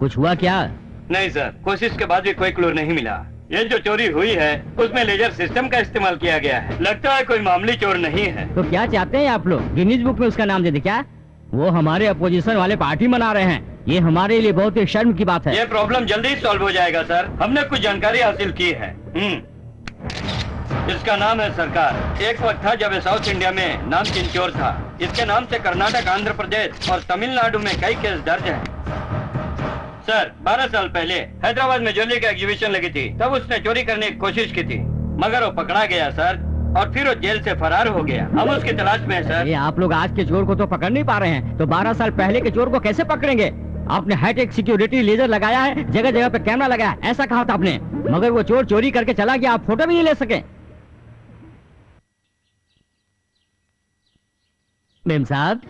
कुछ हुआ क्या? नहीं सर, कोशिश के बाद भी कोई क्लू नहीं मिला। ये जो चोरी हुई है उसमें लेजर सिस्टम का इस्तेमाल किया गया है। लगता है कोई मामूली चोर नहीं है। तो क्या चाहते हैं आप लोग? गिनीज बुक में उसका नाम दे दे क्या? वो हमारे अपोजिशन वाले पार्टी मना रहे हैं। ये हमारे लिए बहुत ही शर्म की बात है। ये प्रॉब्लम जल्दी सॉल्व हो जाएगा सर। हमने कुछ जानकारी हासिल की है। इसका नाम है सरकार। एक वक्त था जब साउथ इंडिया में नामचीन चोर था। इसके नाम से कर्नाटक, आंध्र प्रदेश और तमिलनाडु में कई केस दर्ज हैं। सर 12 साल पहले हैदराबाद में ज्वेलरी का एग्जीबिशन लगी थी, तब उसने चोरी करने की कोशिश की थी, मगर वो पकड़ा गया सर, और फिर वो जेल से फरार हो गया। हम उसकी तलाश में हैं सर। ये आप लोग आज के चोर को तो पकड़ नहीं पा रहे हैं, तो 12 साल पहले के चोर को कैसे पकड़ेंगे? आपने हाईटेक सिक्योरिटी लेजर लगाया है, जगह जगह पे कैमरा लगाया, ऐसा कहा था आपने, मगर वो चोर चोरी करके चला गया, आप फोटो भी नहीं ले सके। मेम साहब,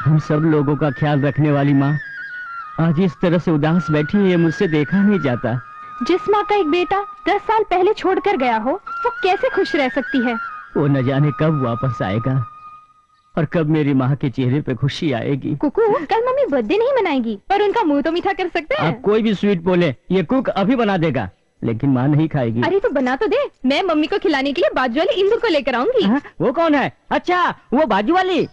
हम सब लोगों का ख्याल रखने वाली माँ आज इस तरह से उदास बैठी है, ये मुझसे देखा नहीं जाता। जिस माँ का एक बेटा 10 साल पहले छोड़कर गया हो, वो कैसे खुश रह सकती है? वो न जाने कब वापस आएगा और कब मेरी माँ के चेहरे पे खुशी आएगी। कुकू, कल मम्मी बर्थडे नहीं मनाएगी, पर उनका मुंह तो मीठा कर सकते हैं। आप कोई भी स्वीट बोले, ये कुक अभी बना देगा, लेकिन माँ नहीं खाएगी। अरे तो बना तो दे, मैं मम्मी को खिलाने के लिए बाजू वाली इंदु को लेकर आऊंगी। वो कौन है? अच्छा, वो बाजू वाली।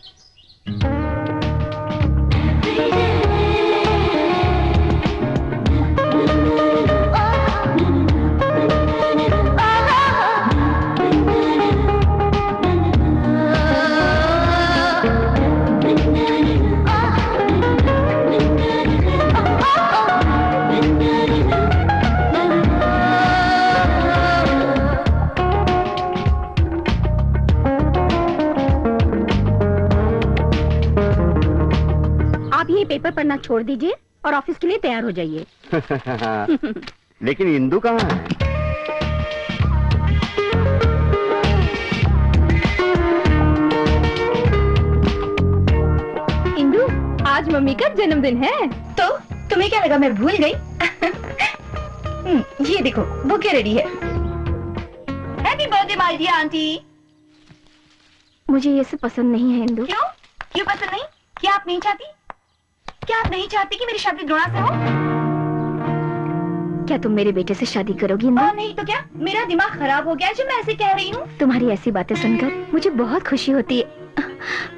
आप ये पेपर पढ़ना छोड़ दीजिए और ऑफिस के लिए तैयार हो जाइए। लेकिन इंदु कहाँ है? इंदु, आज मम्मी का जन्मदिन है। तो तुम्हें क्या लगा मैं भूल गई? ये देखो बुके रेडी है। Happy birthday my dear aunty. मुझे ये सब पसंद नहीं है इंदु। क्यों? क्यों पसंद नहीं? क्या आप नहीं चाहती? क्या आप नहीं चाहती कि मेरी शादी द्रोणा से हो? क्या तुम मेरे बेटे से शादी करोगी इंदु? और नहीं तो क्या? मेरा दिमाग खराब हो गया है जो मैं ऐसे कह रही हूँ। तुम्हारी ऐसी बातें सुनकर मुझे बहुत खुशी होती है।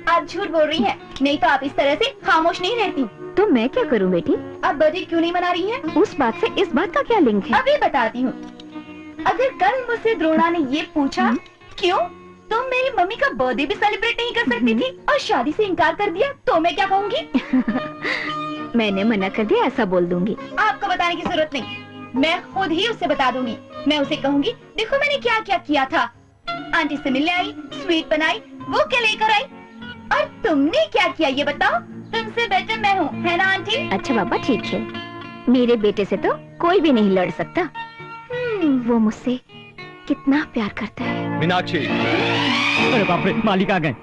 आप झूठ बोल रही हैं। नहीं तो आप इस तरह से खामोश नहीं रहती। तो मैं क्या करूं बेटी? आप बर्थडे क्यों नहीं मना रही हैं? उस बात से इस बात का क्या लिंक है? अभी बताती हूँ। अगर कल मुझसे द्रोणा ने ये पूछा क्यों तुम मेरी मम्मी का बर्थडे भी सेलिब्रेट नहीं कर सकती थी और शादी से इनकार कर दिया, तो मैं क्या कहूँगी? मैंने मना कर दिया ऐसा बोल दूंगी। आपको बताने की जरूरत नहीं, मैं खुद ही उसे बता दूंगी। मैं उसे कहूँगी देखो मैंने क्या क्या किया था। आंटी से मिलने आई, स्वीट बनाई, वो क्या लेकर आई, और तुमने क्या किया ये बताओ? तुमसे बेटर मैं हूँ, है ना आंटी? अच्छा बाबा ठीक है, मेरे बेटे से तो कोई भी नहीं लड़ सकता। वो मुझसे कितना प्यार करता है। मीनाक्षी। अरे बाप रे, मालिक आ गए।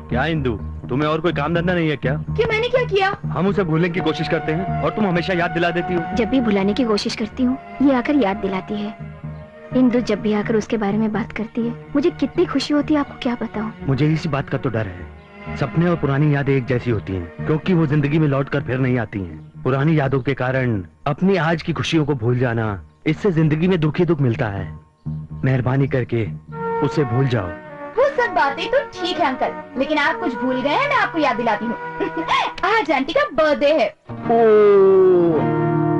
क्या इंदु, तुम्हें और कोई काम धंधा नहीं है क्या? कि मैंने क्या किया? हम उसे भूलने की कोशिश करते हैं और तुम हमेशा याद दिला देती हो। जब भी भुलाने की कोशिश करती हूँ ये आकर याद दिलाती है। इंदु जब भी आकर उसके बारे में बात करती है मुझे कितनी खुशी होती है, आपको क्या बताऊं। मुझे इसी बात का तो डर है। सपने और पुरानी यादें एक जैसी होती हैं, क्योंकि वो जिंदगी में लौट कर फिर नहीं आती हैं। पुरानी यादों के कारण अपनी आज की खुशियों को भूल जाना, इससे जिंदगी में दुख ही दुख मिलता है। मेहरबानी करके उसे भूल जाओ। वो सब बातें तो ठीक है अंकल, लेकिन आप कुछ भूल गए हैं। मैं आपको याद दिलाती हूँ। आज आंटी का बर्थडे है।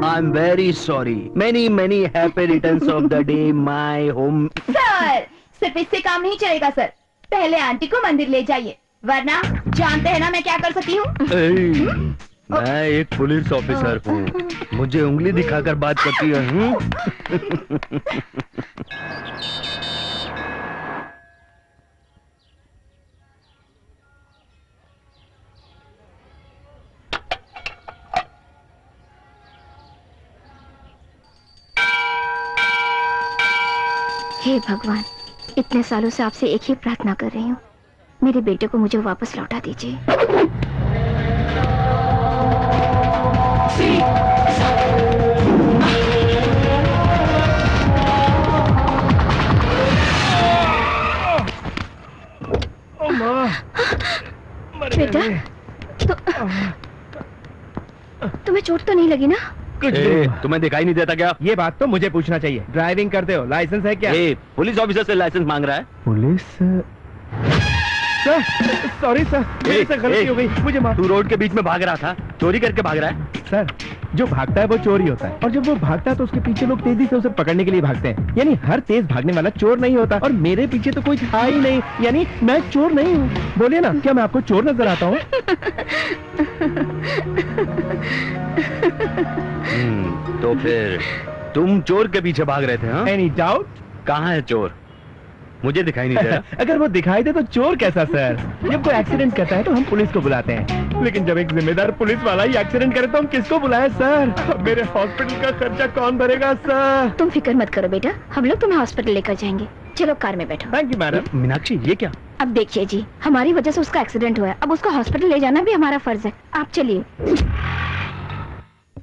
I am very sorry. Many many happy returns of the day my home. Sir सिर्फ इससे काम नहीं चलेगा सर, पहले आंटी को मंदिर ले जाइए, वरना जानते हैं ना मैं क्या कर सकती हूँ। मैं एक पुलिस ऑफिसर हूँ, मुझे उंगली दिखाकर बात करती है। हे भगवान, इतने सालों से आपसे एक ही प्रार्थना कर रही हूँ, मेरे बेटे को मुझे वापस लौटा दीजिए। बेटा तुम्हें चोट तो नहीं लगी ना? तुम्हें दिखाई नहीं देता क्या? ये बात तो मुझे पूछना चाहिए। ड्राइविंग करते हो, लाइसेंस है क्या? पुलिस ऑफिसर से लाइसेंस मांग रहा है। पुलिस सर, सॉरी सर, मेरे से गलती हो गई, मुझे माफ। तू रोड के बीच में भाग रहा था, चोरी करके भाग रहा है? सर, जो भागता है वो चोरी होता है, और जब वो भागता है तो उसके पीछे लोग तेजी से उसे पकड़ने के लिए भागते हैं। यानी हर तेज भागने वाला चोर नहीं होता, और मेरे पीछे तो कोई था ही नहीं, यानी मैं चोर नहीं हूँ। बोलिए ना, क्या मैं आपको चोर नजर आता हूँ? तो फिर तुम चोर के पीछे भाग रहे थे? हाँ? Any doubt? कहाँ है चोर? मुझे दिखाई नहीं दे रहा। अगर वो दिखाई दे तो चोर कैसा सर? जब कोई एक्सीडेंट करता है तो हम पुलिस को बुलाते हैं, लेकिन जब एक जिम्मेदार पुलिस वाला ही एक्सीडेंट करे तो हम किसको बुलाएं सर? अब मेरे हॉस्पिटल का खर्चा कौन भरेगा सर? तुम फिक्र मत करो बेटा, हम लोग तुम्हें हॉस्पिटल लेकर जाएंगे। चलो कार में बैठो। Thank you madam. मीनाक्षी, ये क्या? अब देखिए जी, हमारी वजह से उसका एक्सीडेंट हुआ है, अब उसको हॉस्पिटल ले जाना भी हमारा फर्ज है। आप चलिए।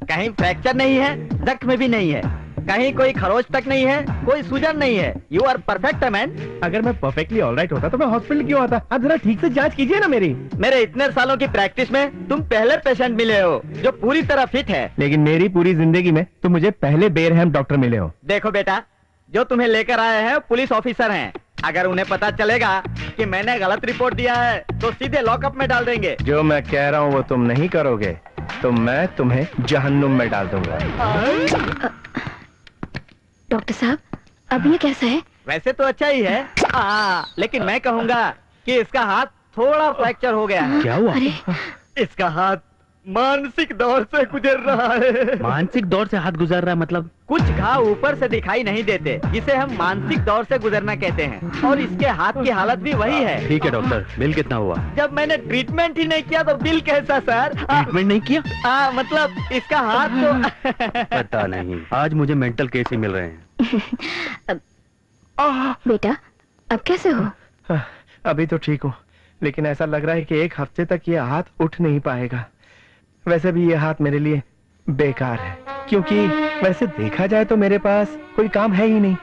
कहीं फ्रैक्चर नहीं है, जख्म भी नहीं है, कहीं कोई खरोच तक नहीं है, कोई सूजन नहीं है। You are perfect man. अगर मैं परफेक्टली ऑलराइट होता तो मैं हॉस्पिटल क्यों आता? आप जरा ठीक से जांच कीजिए ना मेरी। मेरे इतने सालों की प्रैक्टिस में तुम पहले पेशेंट मिले हो जो पूरी तरह फिट है। लेकिन मेरी पूरी जिंदगी में तुम मुझे पहले बेरहम डॉक्टर मिले हो। देखो बेटा, जो तुम्हें लेकर आए हैं पुलिस ऑफिसर हैं। अगर उन्हें पता चलेगा कि मैंने गलत रिपोर्ट दिया है तो सीधे लॉकअप में डाल देंगे। जो मैं कह रहा हूँ वो तुम नहीं करोगे तो मैं तुम्हें जहन्नुम में डाल दूंगा। डॉक्टर साहब, अब ये कैसा है? वैसे तो अच्छा ही है, लेकिन मैं कहूँगा कि इसका हाथ थोड़ा फ्रैक्चर हो गया है। क्या हुआ? अरे इसका हाथ मानसिक दौर से गुजर रहा है। मानसिक दौर से हाथ गुजर रहा है मतलब? कुछ घाव ऊपर से दिखाई नहीं देते, जिसे हम मानसिक दौर से गुजरना कहते हैं, और इसके हाथ की हालत भी वही है। ठीक है डॉक्टर, बिल कितना हुआ? जब मैंने ट्रीटमेंट ही नहीं किया तो बिल कैसा सर? ट्रीटमेंट नहीं किया? मतलब इसका हाथ तो पता नहीं, आज मुझे मेंटल केस ही मिल रहे हैं। बेटा अब कैसे हो? अभी तो ठीक हूँ, लेकिन ऐसा लग रहा है कि एक हफ्ते तक ये हाथ उठ नहीं पाएगा। वैसे भी ये हाथ मेरे लिए बेकार है, क्योंकि वैसे देखा जाए तो मेरे पास कोई काम है ही नहीं,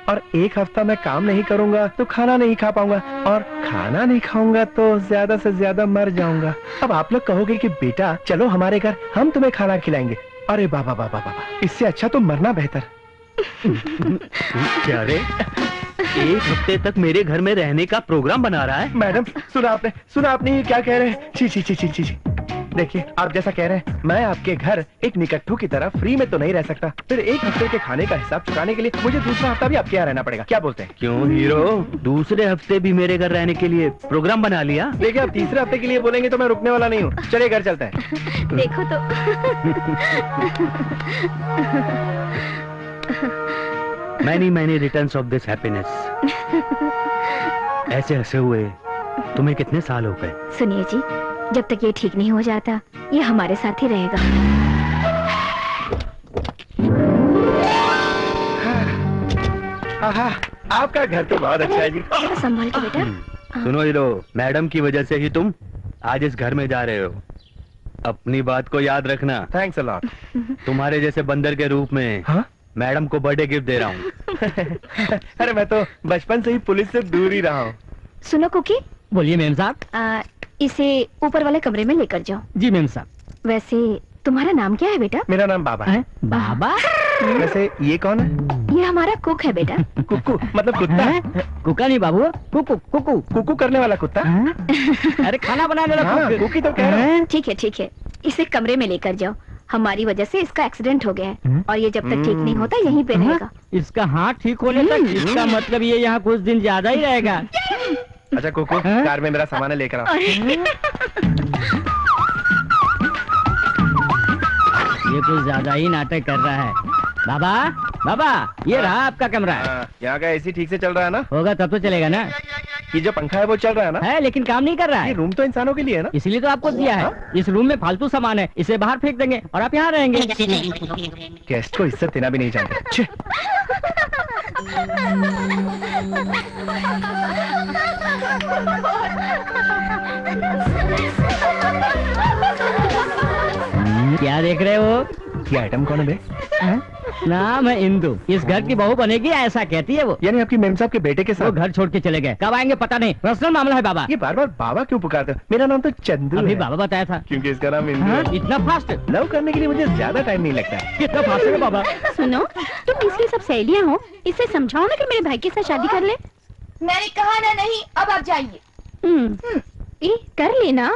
और एक हफ्ता मैं काम नहीं करूंगा तो खाना नहीं खा पाऊंगा, और खाना नहीं खाऊंगा तो ज्यादा से ज्यादा मर जाऊंगा। अब आप लोग कहोगे कि बेटा चलो हमारे घर, हम तुम्हें खाना खिलाएंगे। अरे बाबा बाबा बाबा, इससे अच्छा तो मरना बेहतर। क्या रे, एक हफ्ते तक मेरे घर में रहने का प्रोग्राम बना रहा है? मैडम सुना आपने ये क्या कह रहे हैं? छी छी छी छी छी। देखिए आप जैसा कह रहे हैं, मैं आपके घर एक निकट्ठू की तरह फ्री में तो नहीं रह सकता, फिर एक हफ्ते के खाने का हिसाब चुकाने के लिए मुझे दूसरा हफ्ता भी आपके यहाँ रहना पड़ेगा। क्या बोलते हैं? क्यों हीरो, दूसरे हफ्ते भी मेरे घर रहने के लिए प्रोग्राम बना लिया? देखिए आप तीसरे हफ्ते के लिए बोलेंगे तो मैं रुकने वाला नहीं हूँ। चलिए घर चलते हैं। देखो तो many returns of this happiness. ऐसे हंसे हुए तुम्हें कितने साल हो गए? सुनिए जी, जब तक ये ठीक नहीं हो जाता ये हमारे साथ ही रहेगा। आपका घर तो बहुत अच्छा है जी। संभाल के बेटा। सुनो हीरो, मैडम की वजह से ही तुम आज इस घर में जा रहे हो। अपनी बात को याद रखना। Thanks a lot. तुम्हारे जैसे बंदर के रूप में मैडम को बर्थडे गिफ्ट दे रहा हूँ। अरे मैं तो बचपन से ही पुलिस से दूर ही रहा हूँ। सुनो कुकी। बोलिए मैम साहब। इसे ऊपर वाले कमरे में लेकर जाओ। जी मैम साहब। वैसे तुम्हारा नाम क्या है बेटा? मेरा नाम बाबा है। बाबा? वैसे ये कौन है? ये हमारा कुक है बेटा। कुकू मतलब कुत्ता? कुका नहीं बाबू, कुकू कुकू कुकू करने वाला कुत्ता। अरे खाना बनाने वाला कुक। कुकी तो कह रहा हूँ। ठीक है, इसे कमरे में लेकर जाओ। हमारी वजह से इसका एक्सीडेंट हो गया है, और ये जब तक ठीक नहीं होता यहीं पे रहेगा। इसका हाथ ठीक होने तक? इसका मतलब ये यहाँ कुछ दिन ज्यादा ही रहेगा। अच्छा कुकू, कार में मेरा सामान लेकर आओ। ये कुछ ज्यादा ही नाटक कर रहा है। बाबा बाबा, ये रहा आपका कमरा। यहाँ का एसी ठीक से चल रहा है ना? होगा तब तो चलेगा ना। ये जो पंखा है वो चल रहा है ना? है, लेकिन काम नहीं कर रहा है। ये रूम तो इंसानों के लिए है ना? इसलिए तो आपको दिया है। इस रूम में फालतू सामान है, इसे बाहर फेंक देंगे और आप यहाँ रहेंगे। गेस्ट को इज्जत देना भी नहीं जानते। क्या देख रहे हो? ये आइटम कौन है बे? नाम है इंदु। इस घर की बहू बनेगी ऐसा कहती है वो। यानी आपकी मेम साहब के बेटे के साथ? वो घर छोड़ के चले गए, कब आएंगे पता नहीं, पर्सनल मामला है बाबा। ये बार बार बाबा क्यों पुकारते हो? मेरा नाम तो चंदू अभी है। बाबा बताया था। क्योंकि इसका नाम इंदु है। इतना फास्ट? लव करने के लिए मुझे ज्यादा टाइम नहीं लगता है। कितना फास्ट है बाबा? सुनो, तुम इसलिए सब सहेलियां हो, इसे समझाओ ना कि मेरे भाई के साथ शादी कर ले। मैंने कहा ना नहीं, अब आप जाइए। कर लेना।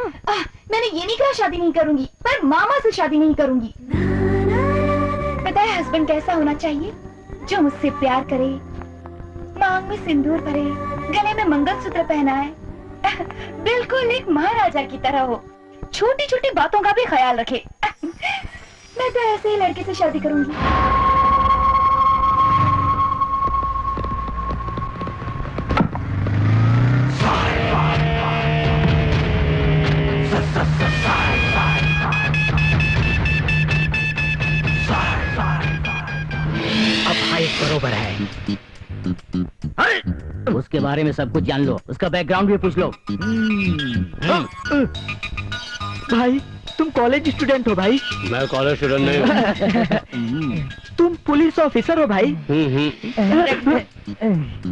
मैंने ये नहीं कहा शादी नहीं करूंगी, पर मामा से शादी नहीं करूंगी। पता है हस्बैंड कैसा होना चाहिए? जो मुझसे प्यार करे, मांग में सिंदूर भरे, गले में मंगलसूत्र पहनाए, बिल्कुल एक महाराजा की तरह हो, छोटी छोटी बातों का भी ख्याल रखे। मैं तो ऐसे ही लड़के से शादी करूंगी। अब हाइट बरोबर है। उसके बारे में सब कुछ जान लो, उसका बैकग्राउंड भी पूछ लो। भाई तुम कॉलेज स्टूडेंट हो भाई? मैं कॉलेज स्टूडेंट नहीं हूँ। तुम पुलिस ऑफिसर हो भाई?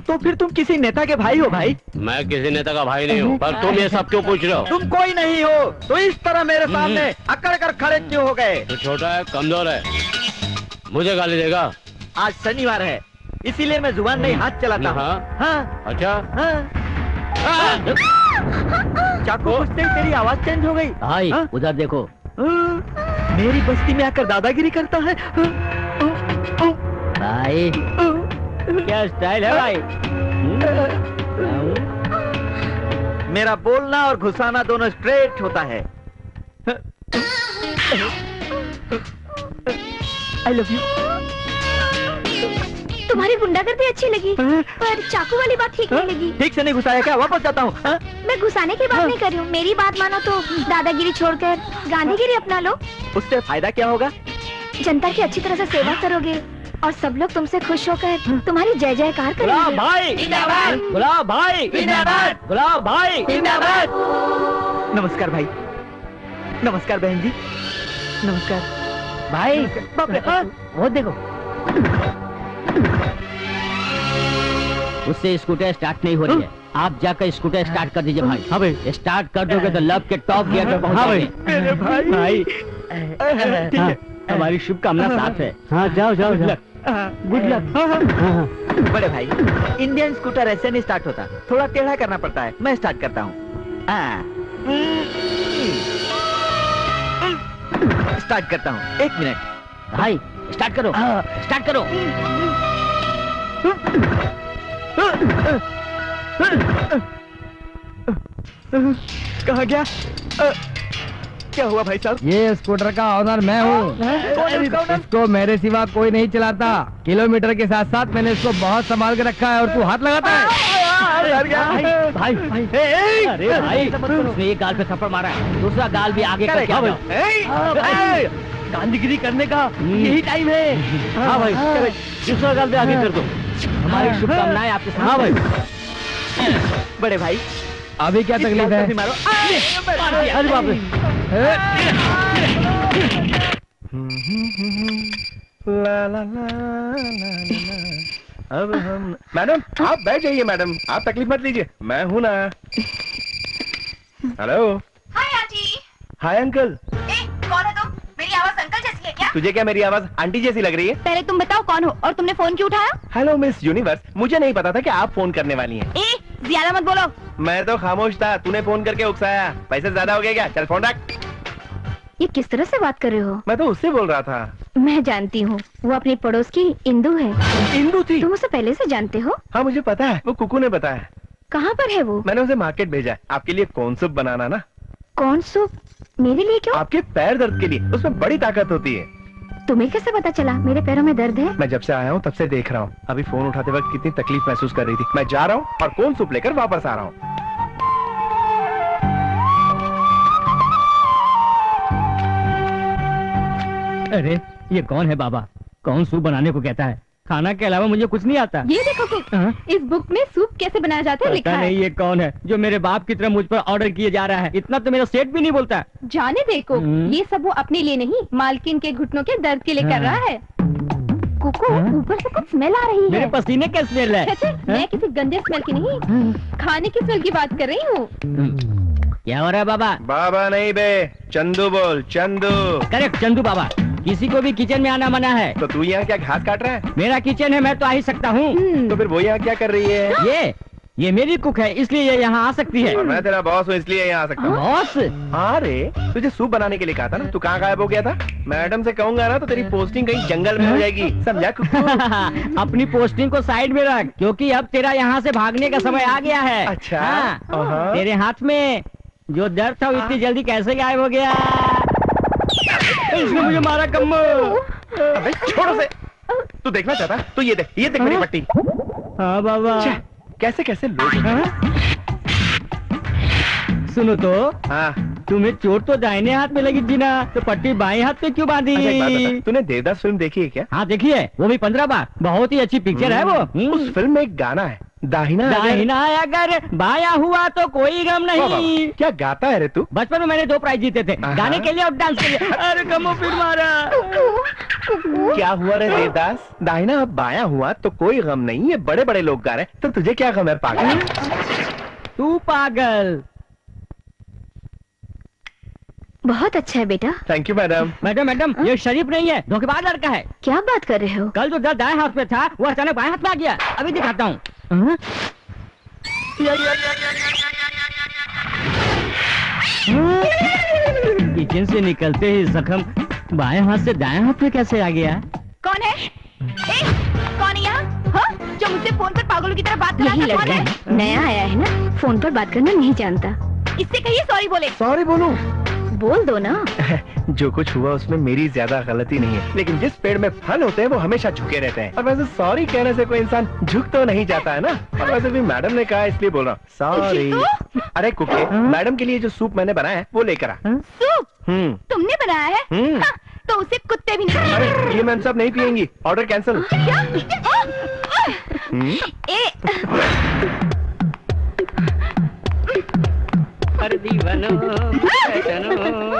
तो फिर तुम किसी नेता के भाई हो भाई? मैं किसी नेता का भाई नहीं हूँ, पर तुम ये सब क्यों पूछ रहे हो? तुम कोई नहीं हो तो इस तरह मेरे सामने अकड़ कर खड़े क्यों हो गए? तो छोटा है, कमजोर है, मुझे गाली देगा? आज शनिवार है, इसीलिए मैं जुबान नहीं हाथ चलाता हूँ। हाँ। अच्छा। चाकू घुसते ही तेरी आवाज चेंज हो गई। भाई उधर देखो। मेरी बस्ती में आकर दादागिरी करता है। भाई क्या स्टाइल है भाई? मेरा बोलना और घुसाना दोनों स्ट्रेट होता है। I love you. तुम्हारी गुंडागर्दी अच्छी लगी, पर चाकू वाली बात ठीक नहीं लगी। ठीक से नहीं घुसाया क्या? वापस जाता हूँ। मैं घुसाने की बात नहीं कर रही हूँ, मेरी बात मानो तो दादागिरी छोड़कर गांधीगिरी अपना लो। उससे फायदा क्या होगा? जनता की अच्छी तरह से सेवा करोगे और सब लोग तुमसे खुश होकर तुम्हारी जय जयकार गुलाब करेंगे। भाई जिंदाबाद, गुलाब भाई जिंदाबाद, गुलाब भाई जिंदाबाद। नमस्कार भाई। नमस्कार बहन जी। नमस्कार भाई बाप रे, वो देखो, उससे स्कूटर स्टार्ट नहीं हो रही है। आप जाकर स्कूटर स्टार्ट कर दीजिए भाई। हाँ भाई, स्टार्ट कर दोगे तो लब के टॉप गियर पे पहुंच जाओगे। मेरे भाई। ठीक है, हमारी शुभकामना साथ है। हाँ जाओ जाओ जाओ, गुड लक। बड़े भाई, इंडियन स्कूटर ऐसे नहीं स्टार्ट होता, थोड़ा टेढ़ा करना पड़ता है। मैं स्टार्ट करता हूँ। स्टार्ट करता हूँ, 1 मिनट। भाई स्टार्ट करो, स्टार्ट करो। कहाँ गया? क्या हुआ भाई साहब? ये स्कूटर का ऑनर मैं हूँ। इसको मेरे सिवा कोई नहीं चलाता। किलोमीटर के साथ साथ मैंने इसको बहुत संभाल के रखा है और तू हाथ लगाता है। भाई भाई, अरे भाई, उसने एक गाल पे थप्पड़ मारा है, दूसरा गाल भी आगे करके आ जाओ। गांधीगिरी करने का यही टाइम है। हाँ भाई, दूसरा गाल भी आगे कर दो। हमारी शुभकामनाएं आपके साथ। हाँ भाई। बड़े भाई, अभी क्या तकलीफ है? मारो। अरे बाप रे, अब हम मैडम, आप बैठ जाइए मैडम, आप तकलीफ मत लीजिए, मैं हूँ ना। Hello. Hi aunty. Hi uncle. कौन है तुम? मेरी आवाज अंकल जैसी है क्या? तुझे क्या मेरी आवाज आंटी जैसी लग रही है? पहले तुम बताओ कौन हो और तुमने फोन क्यों उठाया? हेलो मिस यूनिवर्स, मुझे नहीं पता था कि आप फोन करने वाली हैं। ज्यादा मत बोलो। मैं तो खामोश था, तूने फोन करके उकसाया। पैसे ज्यादा हो गए क्या? चल फोन रख। ये किस तरह से बात कर रहे हो? मैं तो उससे बोल रहा था। मैं जानती हूँ, वो अपनी पड़ोस की इंदु है। इंदु थी? तुम उसे पहले से जानते हो? हाँ मुझे पता है, वो कुकू ने बताया। कहाँ पर है वो? मैंने उसे मार्केट भेजा है, आपके लिए कॉर्न सूप बनाना ना। कौन सूप? मेरे लिए क्यों? आपके पैर दर्द के लिए, उसमें बड़ी ताकत होती है। तुम्हें कैसे पता चला मेरे पैरों में दर्द है? मैं जब से आया हूँ तब से देख रहा हूँ, अभी फोन उठाते वक्त कितनी तकलीफ महसूस कर रही थी। मैं जा रहा हूँ और कॉर्न सूप लेकर वापस आ रहा हूँ। अरे ये कौन है बाबा? कौन सूप बनाने को कहता है? खाना के अलावा मुझे कुछ नहीं आता। ये देखो कुक, इस बुक में सूप कैसे बनाया जाता है लिखा पता है। नहीं ये कौन है जो मेरे बाप की तरह मुझ पर ऑर्डर किए जा रहा है। इतना तो मेरा सेठ भी नहीं बोलता। जाने देखो, ये सब वो अपने लिए नहीं, मालकिन के घुटनों के दर्द के लिए कर रहा है। कुकू, ऊपर से कुछ स्मेल आ रही मेरे है। पसीने का स्मेल है। मैं किसी गंदे स्मेल की नहीं, खाने की स्मेल की बात कर रही हूँ। क्या हो रहा है बाबा? बाबा नहीं बे, चंदू बोल, चंदू। करेक्ट, चंदू बाबा। किसी को भी किचन में आना मना है। तो तू यहाँ क्या घास काट रहा है? मेरा किचन है, मैं तो आ ही सकता हूँ। तो फिर वो यहाँ क्या कर रही है? ये मेरी कुक है, इसलिए ये यहाँ आ सकती है। और मैं तेरा बॉस हूँ इसलिए यहाँ आ सकता हूँ। बॉस? हाँ रे, तुझे सूप बनाने के लिए कहा था ना, तू कहाँ गायब हो गया था? मैडम से कहूंगा ना तो तेरी पोस्टिंग कहीं जंगल में हो जाएगी, समझा कुकू? अपनी पोस्टिंग को साइड में रख, क्योंकि अब तेरा यहाँ से भागने का समय आ गया है। अच्छा। हाँ, तेरे हाथ में जो दर्द था वो इतनी जल्दी कैसे गायब हो गया? इसने मुझे मारा कम्मो। अबे छोड़ उसे। तू देखना चाहता? तो ये देख मेरी पट्टी। हाँ बाबा। कैसे कैसे लोग। सुनो तो, हाँ तुम्हें चोट तो दाहिने हाथ में लगी थी ना, तो पट्टी बाएं हाथ पे क्यों बांधी? अच्छा, एक बात बता, तूने देवदास फिल्म देखी है क्या? हाँ देखी है, वो भी 15 बार। बहुत ही अच्छी पिक्चर है वो। उस फिल्म में एक गाना है, दाहिना अगर बाया हुआ तो कोई गम नहीं। क्या गाता है रे तू? बचपन में मैंने 2 प्राइज जीते थे, गाने के लिए और डांस के लिए। अरे कमो फिर मारा। क्या हुआ रे देवदास? दाहिना अब बाया हुआ तो कोई गम नहीं, ये बड़े बड़े लोग गा रहे हैं, तो तुझे क्या गम है पागल? तू पागल। बहुत अच्छा है बेटा। Thank you madam. मैडम, ये शरीफ नहीं है, धोखेबाज लड़का है। क्या बात कर रहे हो? कल जो दर्द दाएं हाथ में था वो अचानक बाएं हाथ में आ गया। अभी दिखाता हूँ। किचन से निकलते ही जख्म बाएं हाथ से दाएं हाथ में कैसे आ गया? कौन है? कौन है यहाँ? हाँ? जो मुझसे फोन पर पागलों की तरह बात कर यही रहा था, कौन लड़का है? है, नया आया है ना, फोन पर बात करना नहीं जानता। इससे कहिए सॉरी बोले। सॉरी बोलूं? बोल दो ना। जो कुछ हुआ उसमें मेरी ज्यादा गलती नहीं है, लेकिन जिस पेड़ में फल होते हैं वो हमेशा झुके रहते हैं। और वैसे सॉरी कहने से कोई इंसान झुक तो नहीं जाता है ना। और वैसे भी मैडम ने कहा इसलिए बोल रहा हूँ सॉरी। अरे कुके, मैडम के लिए जो सूप मैंने बनाया है वो लेकर आ। सूप तुमने बनाया है? हाँ, तो उसे कुत्ते भी नहीं। अरे ये मैम सब नहीं पियेंगी, ऑर्डर कैंसिल। क्या?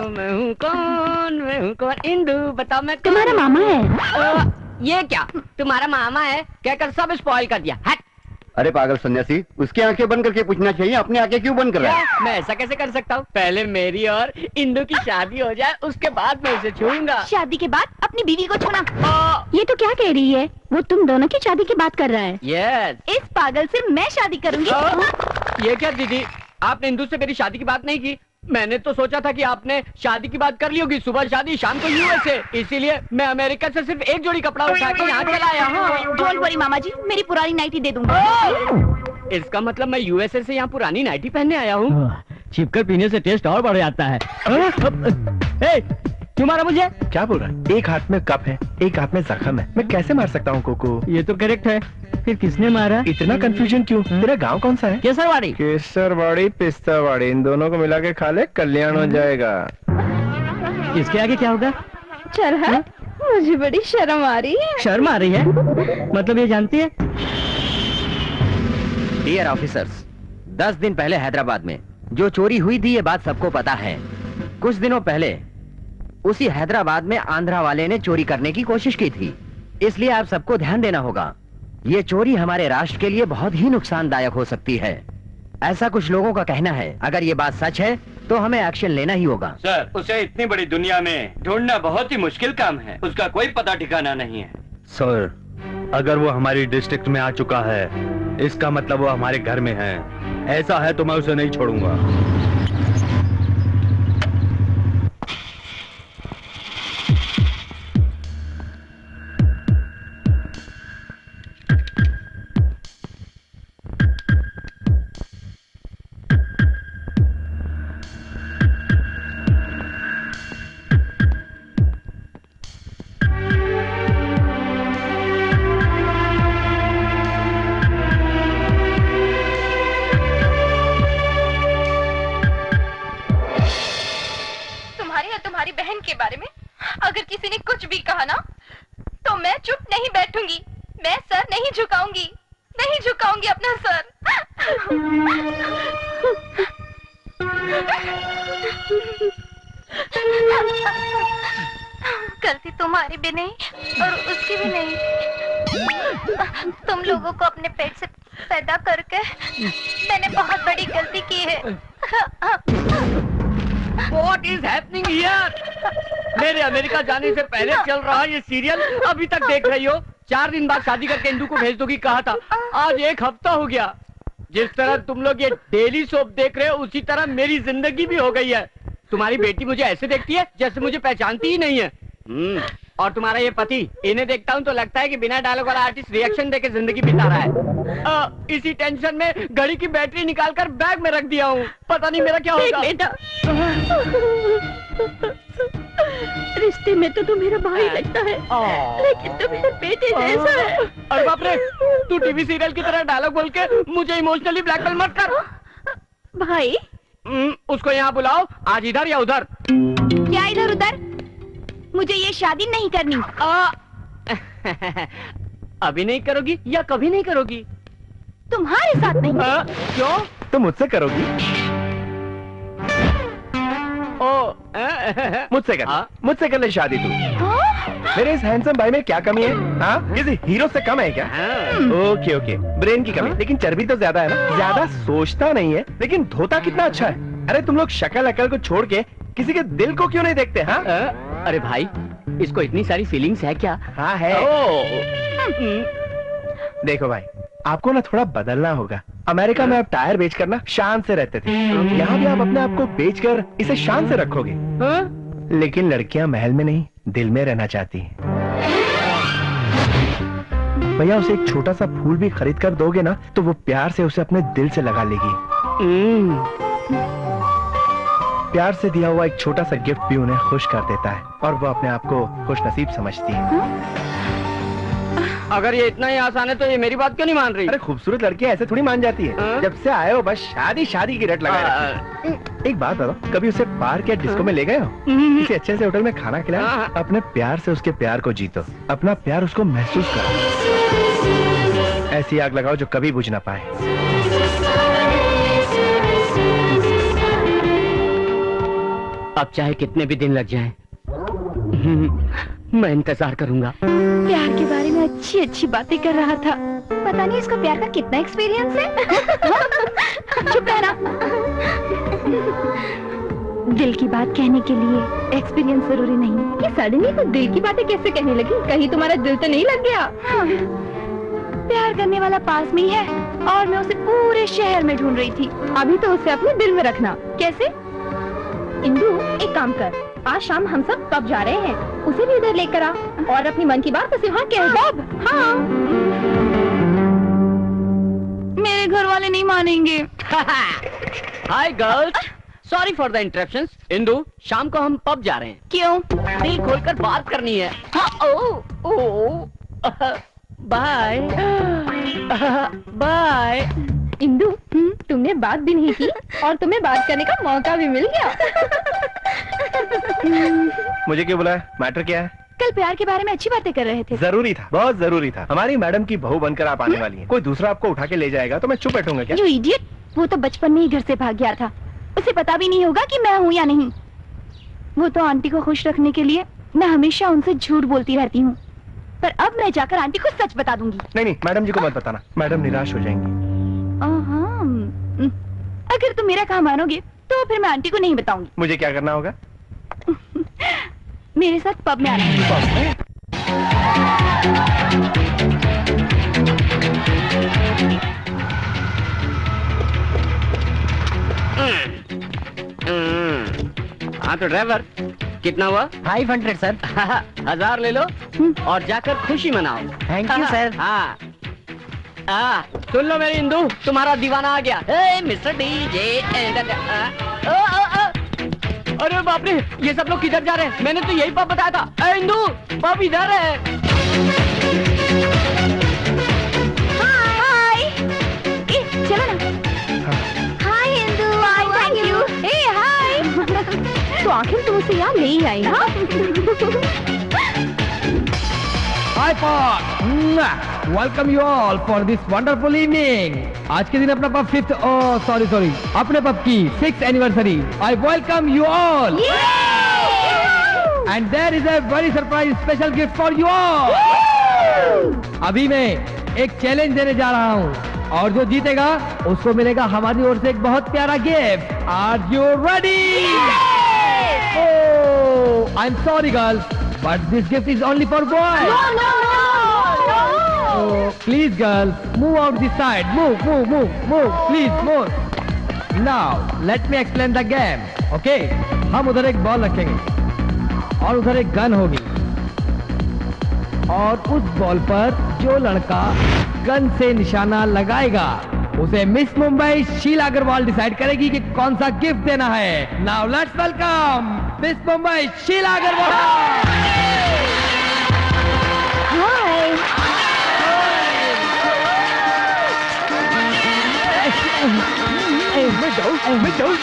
मैं हूँ कौन इंदु, बताओ मैं तुम्हारा मामा है। ये क्या तुम्हारा मामा है कहकर सब स्पॉइल कर दिया। हट। अरे पागल सन्यासी, उसकी आंखें बंद करके पूछना चाहिए, अपनी आंखें क्यों बंद कर रहा है? मैं ऐसा कैसे कर सकता हूँ? पहले मेरी और इंदु की शादी हो जाए, उसके बाद मैं उसे छूऊंगा। शादी के बाद अपनी बीवी को छूना? ये तो क्या कह रही है? वो तुम दोनों की शादी की बात कर रहा है। यस। इस पागल से मैं शादी करूंगी। ये क्या दीदी, आपने इंदु से मेरी शादी की बात नहीं की? मैंने तो सोचा था कि आपने शादी की बात कर ली होगी। सुबह शादी, शाम को यूएसए, इसीलिए मैं अमेरिका से सिर्फ एक जोड़ी कपड़ा उठा के यहाँ चला आया। डोंट वरी मामा जी, मेरी पुरानी नाइटी दे दूंगा। इसका मतलब मैं यूएसए से यहाँ पुरानी नाइटी पहनने आया हूँ। छिपकर पीने से टेस्ट और बढ़ जाता है। क्यों मारा मुझे? क्या बोल रहा है? एक हाथ में कप है, एक हाथ में जख्म है, मैं कैसे मार सकता हूँ कोको? ये तो करेक्ट है, फिर किसने मारा? इतना कंफ्यूजन क्यों? तेरा गांव कौन सा है? केसरवाड़ी। केसरवाड़ी, पिस्तावाड़ी, इन दोनों को मिला के खा ले, कल्याण हो जाएगा। इसके आगे क्या होगा? चल है, मुझे बड़ी शर्म आ रही है। शर्म आ रही है? मतलब ये जानती है? डियर ऑफिसर्स, 10 दिन पहले हैदराबाद में जो चोरी हुई थी ये बात सबको पता है। कुछ दिनों पहले उसी हैदराबाद में आंध्रा वाले ने चोरी करने की कोशिश की थी, इसलिए आप सबको ध्यान देना होगा। ये चोरी हमारे राष्ट्र के लिए बहुत ही नुकसानदायक हो सकती है, ऐसा कुछ लोगों का कहना है। अगर ये बात सच है तो हमें एक्शन लेना ही होगा। सर, उसे इतनी बड़ी दुनिया में ढूंढना बहुत ही मुश्किल काम है, उसका कोई पता ठिकाना नहीं है। सर, अगर वो हमारी डिस्ट्रिक्ट में आ चुका है, इसका मतलब वो हमारे घर में है। ऐसा है तो मैं उसे नहीं छोड़ूंगा। के बारे में अगर किसी ने कुछ भी कहा ना तो मैं चुप नहीं बैठूंगी, मैं सर नहीं झुकाऊंगी, नहीं झुकाऊंगी अपना सर। गलती तुम्हारी भी नहीं और उसकी भी नहीं, तुम लोगों को अपने पेट से पैदा करके मैंने बहुत बड़ी गलती की है। What is happening here? मेरे अमेरिका जाने से पहले चल रहा ये सीरियल अभी तक देख रही हो? 4 दिन बाद शादी करके इंदु को भेज दोगी कहा था, आज 1 हफ्ता हो गया। जिस तरह तुम लोग ये डेली सोप देख रहे हो उसी तरह मेरी जिंदगी भी हो गई है। तुम्हारी बेटी मुझे ऐसे देखती है जैसे मुझे पहचानती ही नहीं है। और तुम्हारा ये पति, इन्हें देखता हूँ तो लगता है कि बिना डायलॉग वाला आर्टिस्ट रिएक्शन देके जिंदगी बिता रहा है। इसी टेंशन में घड़ी की बैटरी निकालकर बैग में रख दिया हूँ, पता नहीं मेरा क्या होगा। बेटा, रिश्ते में तो तू मेरा भाई लगता है, लेकिन तू मेरे बेटे जैसा है। अरे बाप रे, तू टीवी सीरियल की तरह डायलॉग बोल के मुझे इमोशनली ब्लैकमेल मत कर। भाई, उसको यहाँ बुलाओ, आज इधर या उधर। क्या इधर उधर? मुझे ये शादी नहीं करनी। अभी नहीं करोगी या कभी नहीं करोगी? तुम्हारे साथ नहीं। क्यों? तो मुझसे करोगी? मुझसे कर, मुझसे कर ले शादी तू। मेरे इस हैंडसम भाई में क्या कमी है? हाँ, किसी हीरो से कम है क्या? ओके ओके, ब्रेन की कमी, लेकिन चर्बी तो ज्यादा है ना। ज्यादा सोचता नहीं है, लेकिन धोता कितना अच्छा है। अरे तुम लोग शक्ल अकल को छोड़ के किसी के दिल को क्यों नहीं देखते? हाँ, अरे भाई, इसको इतनी सारी फीलिंग्स है क्या? हाँ है। देखो भाई, आपको ना थोड़ा बदलना होगा। अमेरिका में आप टायर बेचकर ना शान से रहते थे, यहाँ भी आप अपने आप को बेचकर इसे शान से रखोगे। लेकिन लड़कियां महल में नहीं, दिल में रहना चाहती हैं। भैया, उसे एक छोटा सा फूल भी खरीद कर दोगे ना तो वो प्यार से उसे अपने दिल से लगा लेगी। प्यार से दिया हुआ एक छोटा सा गिफ्ट भी उन्हें खुश कर देता है और वो अपने आप को खुश नसीब समझती है। अगर ये इतना ही आसान है तो ये मेरी बात क्यों नहीं मान रही? अरे खूबसूरत लड़कियां ऐसे थोड़ी मान जाती है। जब से आए हो बस शादी शादी की रट लगाए। एक बात बताओ, कभी उसे पार्क या डिस्को में ले गए हो? किसी अच्छे से होटल में खाना खिलाया? अपने प्यार से उसके प्यार को जीतो, अपना प्यार उसको महसूस करो। ऐसी आग लगाओ जो कभी बुझ ना पाए। अब चाहे कितने भी दिन लग जाएं, मैं इंतजार करूंगा। प्यार के बारे में अच्छी अच्छी बातें कर रहा था। पता नहीं इसको प्यार का कितना एक्सपीरियंस है। चुप रहना। दिल की बात कहने के लिए एक्सपीरियंस जरूरी नहीं। ये सडनली तो दिल की बातें कैसे कहने लगी? कहीं तुम्हारा दिल तो नहीं लग गया? हाँ। प्यार करने वाला पास में ही है और मैं उसे पूरे शहर में ढूंढ रही थी। अभी तो उसे अपने दिल में रखना। कैसे? इंदु, एक काम कर, आज शाम हम सब पब जा रहे हैं, उसे भी इधर लेकर आ और अपनी मन की बात उसे वहाँ कह दो। हाँ। मेरे घर वाले नहीं मानेंगे। Hi girls, sorry for the interruptions. Indu, शाम को हम पब जा रहे हैं। क्यों? दिल खोलकर बात करनी है। हाँ, ओ, बाय बाय। इंदु, तुमने बात भी नहीं की और तुम्हें बात करने का मौका भी मिल गया। मुझे क्यों बुलाया? मैटर क्या है? कल प्यार के बारे में अच्छी बातें कर रहे थे। जरूरी था, बहुत जरूरी था। हमारी मैडम की बहू बनकर आप आने वाली हैं। कोई दूसरा आपको उठा के ले जाएगा तो मैं चुप बैठूंगा क्या? जो इडियट, वो तो बचपन में ही घर से भाग गया था। उसे पता भी नहीं होगा कि मैं हूँ या नहीं। वो तो आंटी को खुश रखने के लिए मैं हमेशा उनसे झूठ बोलती रहती हूँ, पर अब मैं जाकर आंटी को सच बता दूंगी। नहीं, मैडम जी को मत बताना, मैडम निराश हो जाएंगी। अगर तुम मेरा कहा मानोगे तो फिर मैं आंटी को नहीं बताऊंगी। मुझे क्या करना होगा? मेरे साथ पब में आना है। हाँ तो ड्राइवर, कितना हुआ? 500 सर। 1000 ले लो और जाकर खुशी मनाओ। Thank you sir. हाँ, सुन लो मेरी इंदु, तुम्हारा दीवाना आ गया। हे मिस्टर डीजे। अरे बाप रे, ये सब लोग किधर जा रहे हैं? मैंने तो यही पब बताया था। इंदु, पब इधर है। हाय, चलो ना। Hi Indu, thank you. Hey hi. तो आखिर तुम उसे यहाँ ले ही आई? हाँ। हाय पॉट, welcome you all for this wonderful evening. आज के दिन अपना पब सॉरी अपने पब की 6th anniversary. I welcome you all and there is a very surprise special gift for you all. अभी मैं एक चैलेंज देने जा रहा हूँ और जो जीतेगा उसको मिलेगा हमारी ओर से एक बहुत प्यारा gift. Are you ready? Oh, I am sorry girls, but this gift is only for boys. No. Oh, please girls, move out this side. Move. Please move. Now, let me explain the game. Okay? हम उधर एक ball रखेंगे और उधर एक gun होगी और उस बॉल पर जो लड़का गन से निशाना लगाएगा उसे मिस मुंबई शीला अग्रवाल डिसाइड करेगी कि कौन सा गिफ्ट देना है। Now let's welcome miss Mumbai Sheela Agarwal. मैं जाऊं।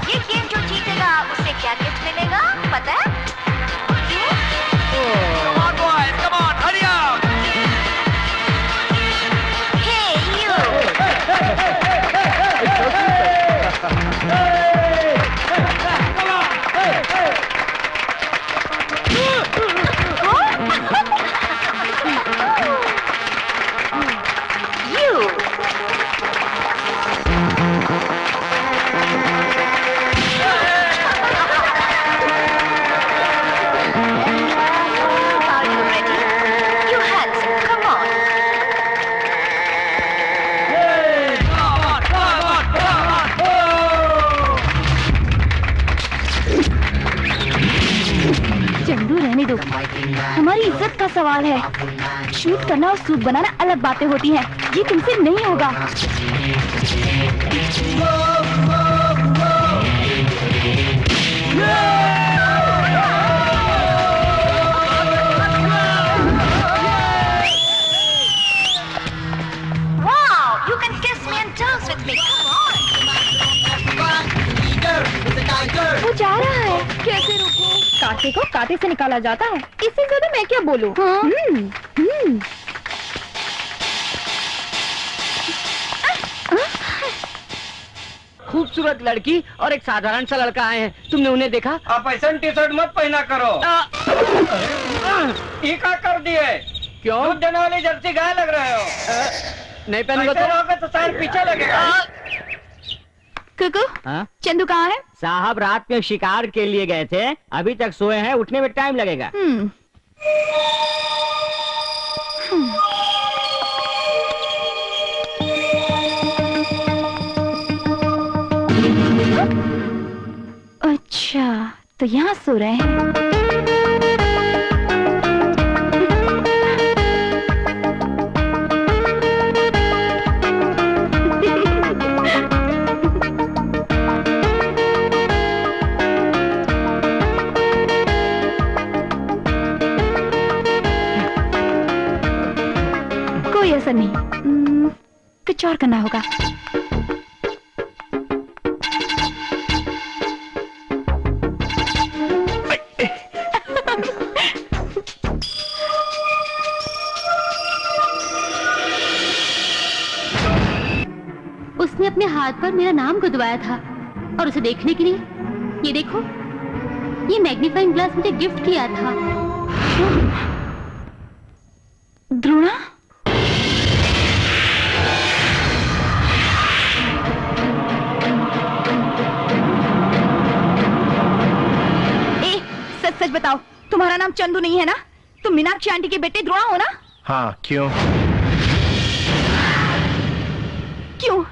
ये गेम जो जीतेगा उसे क्या गिफ्ट मिलेगा पता है? Come on, hurry up! Hey, you! हमारी इज्जत का सवाल है। शूट करना और सूप बनाना अलग बातें होती हैं। ये तुमसे नहीं होगा। Wow, you can kiss me and dance with me. Come on. वो जा रहा है, कैसे रोकूं? कांटे को कांटे से निकाला जाता है, इससे ज्यादा मैं क्या बोलूं? खूबसूरत लड़की और एक साधारण सा लड़का आए हैं, तुमने उन्हें देखा? आप ऐसा टी शर्ट मत पहना करो। ये क्या कर दिए? क्यों? दूध देने वाली जर्सी गाय लग रहे हो। नहीं पहनूंगा ऐसे रहोगे तो शायद पीछे लगेगा। कुकू, हाँ? चंदू कहाँ है? साहब रात में शिकार के लिए गए थे, अभी तक सोए हैं, उठने में टाइम लगेगा। अच्छा, तो यहाँ सो रहे हैं। कोई असर नहीं, कुछ और करना होगा। उसने अपने हाथ पर मेरा नाम गुदवाया था और उसे देखने के लिए ये देखो, ये मैग्नीफाइंग ग्लास मुझे गिफ्ट किया था। द्रोणा, सच सच बताओ, तुम्हारा नाम चंदू नहीं है ना? तुम मीनाक्षी आंटी के बेटे द्रोणा हो ना? हाँ, क्यों? क्यों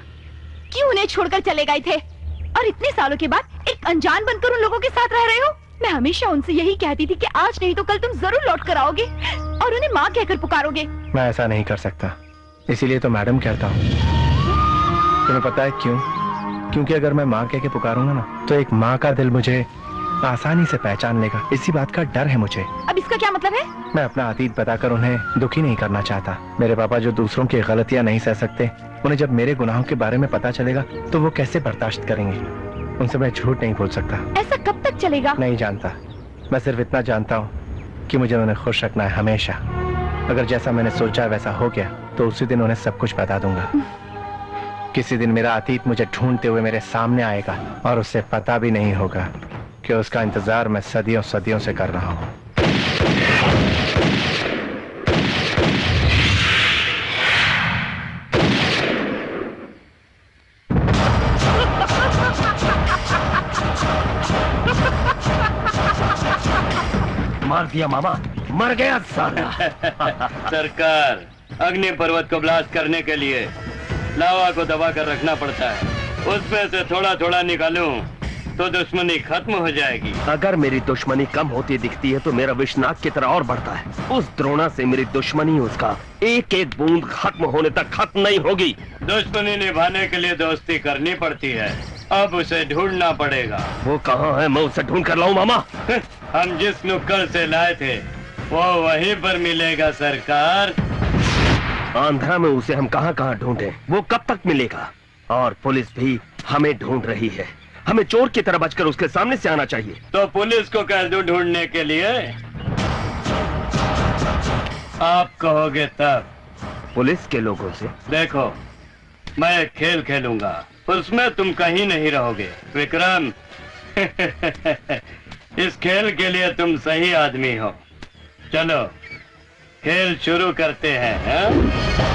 उन्हें छोड़कर चले गए थे और इतने सालों के बाद एक अनजान बनकर उन लोगों के साथ रह रहे हो? मैं हमेशा उनसे यही कहती थी कि आज नहीं तो कल तुम जरूर लौट कर आओगे और उन्हें माँ कहकर पुकारोगे। मैं ऐसा नहीं कर सकता, इसीलिए तो मैडम कहता हूँ। तुम्हें पता है क्यों? क्योंकि अगर मैं माँ कह के पुकारूंगा ना, तो एक माँ का दिल मुझे आसानी से पहचान लेगा। इसी बात का डर है मुझे। अब इसका क्या मतलब है? मैं अपना अतीत बताकर उन्हें दुखी नहीं करना चाहता। मेरे पापा जो दूसरों की गलतियां नहीं सह सकते, उन्हें जब मेरे गुनाहों के बारे में पता चलेगा तो वो कैसे बर्दाश्त करेंगे? उनसे मैं झूठ नहीं बोल सकता। ऐसा कब तक चलेगा? नहीं जानता, मैं सिर्फ इतना जानता हूँ कि मुझे उन्हें खुश रखना है हमेशा। अगर जैसा मैंने सोचा वैसा हो गया तो उसी दिन उन्हें सब कुछ बता दूंगा। किसी दिन मेरा अतीत मुझे ढूंढते हुए मेरे सामने आएगा और उसे पता भी नहीं होगा कि उसका इंतजार मैं सदियों सदियों से कर रहा हूँ। मार दिया मामा, मर गया साला। सरकार, अग्नि पर्वत को ब्लास्ट करने के लिए लावा को दबा कर रखना पड़ता है। उसमें से थोड़ा थोड़ा निकालूं तो दुश्मनी खत्म हो जाएगी। अगर मेरी दुश्मनी कम होती दिखती है तो मेरा विषनाग की तरह और बढ़ता है। उस द्रोणा से मेरी दुश्मनी उसका एक एक बूंद खत्म होने तक खत्म नहीं होगी। दुश्मनी निभाने के लिए दोस्ती करनी पड़ती है, अब उसे ढूंढना पड़ेगा। वो कहाँ है? मैं उसे ढूंढ कर लाऊं मामा। हम जिस नुक्कड़ से लाए थे वो वहीं पर मिलेगा सरकार। आंध्रा में उसे हम कहाँ कहाँ ढूंढे, वो कब तक मिलेगा? और पुलिस भी हमें ढूंढ रही है। हमें चोर की तरह बचकर उसके सामने से आना चाहिए। तो पुलिस को कह दूं ढूंढने के लिए? आप कहोगे तब। पुलिस के लोगों से? देखो, मैं एक खेल खेलूंगा, उसमें तुम कहीं नहीं रहोगे। विक्रम, इस खेल के लिए तुम सही आदमी हो। चलो खेल शुरू करते हैं, हाँ?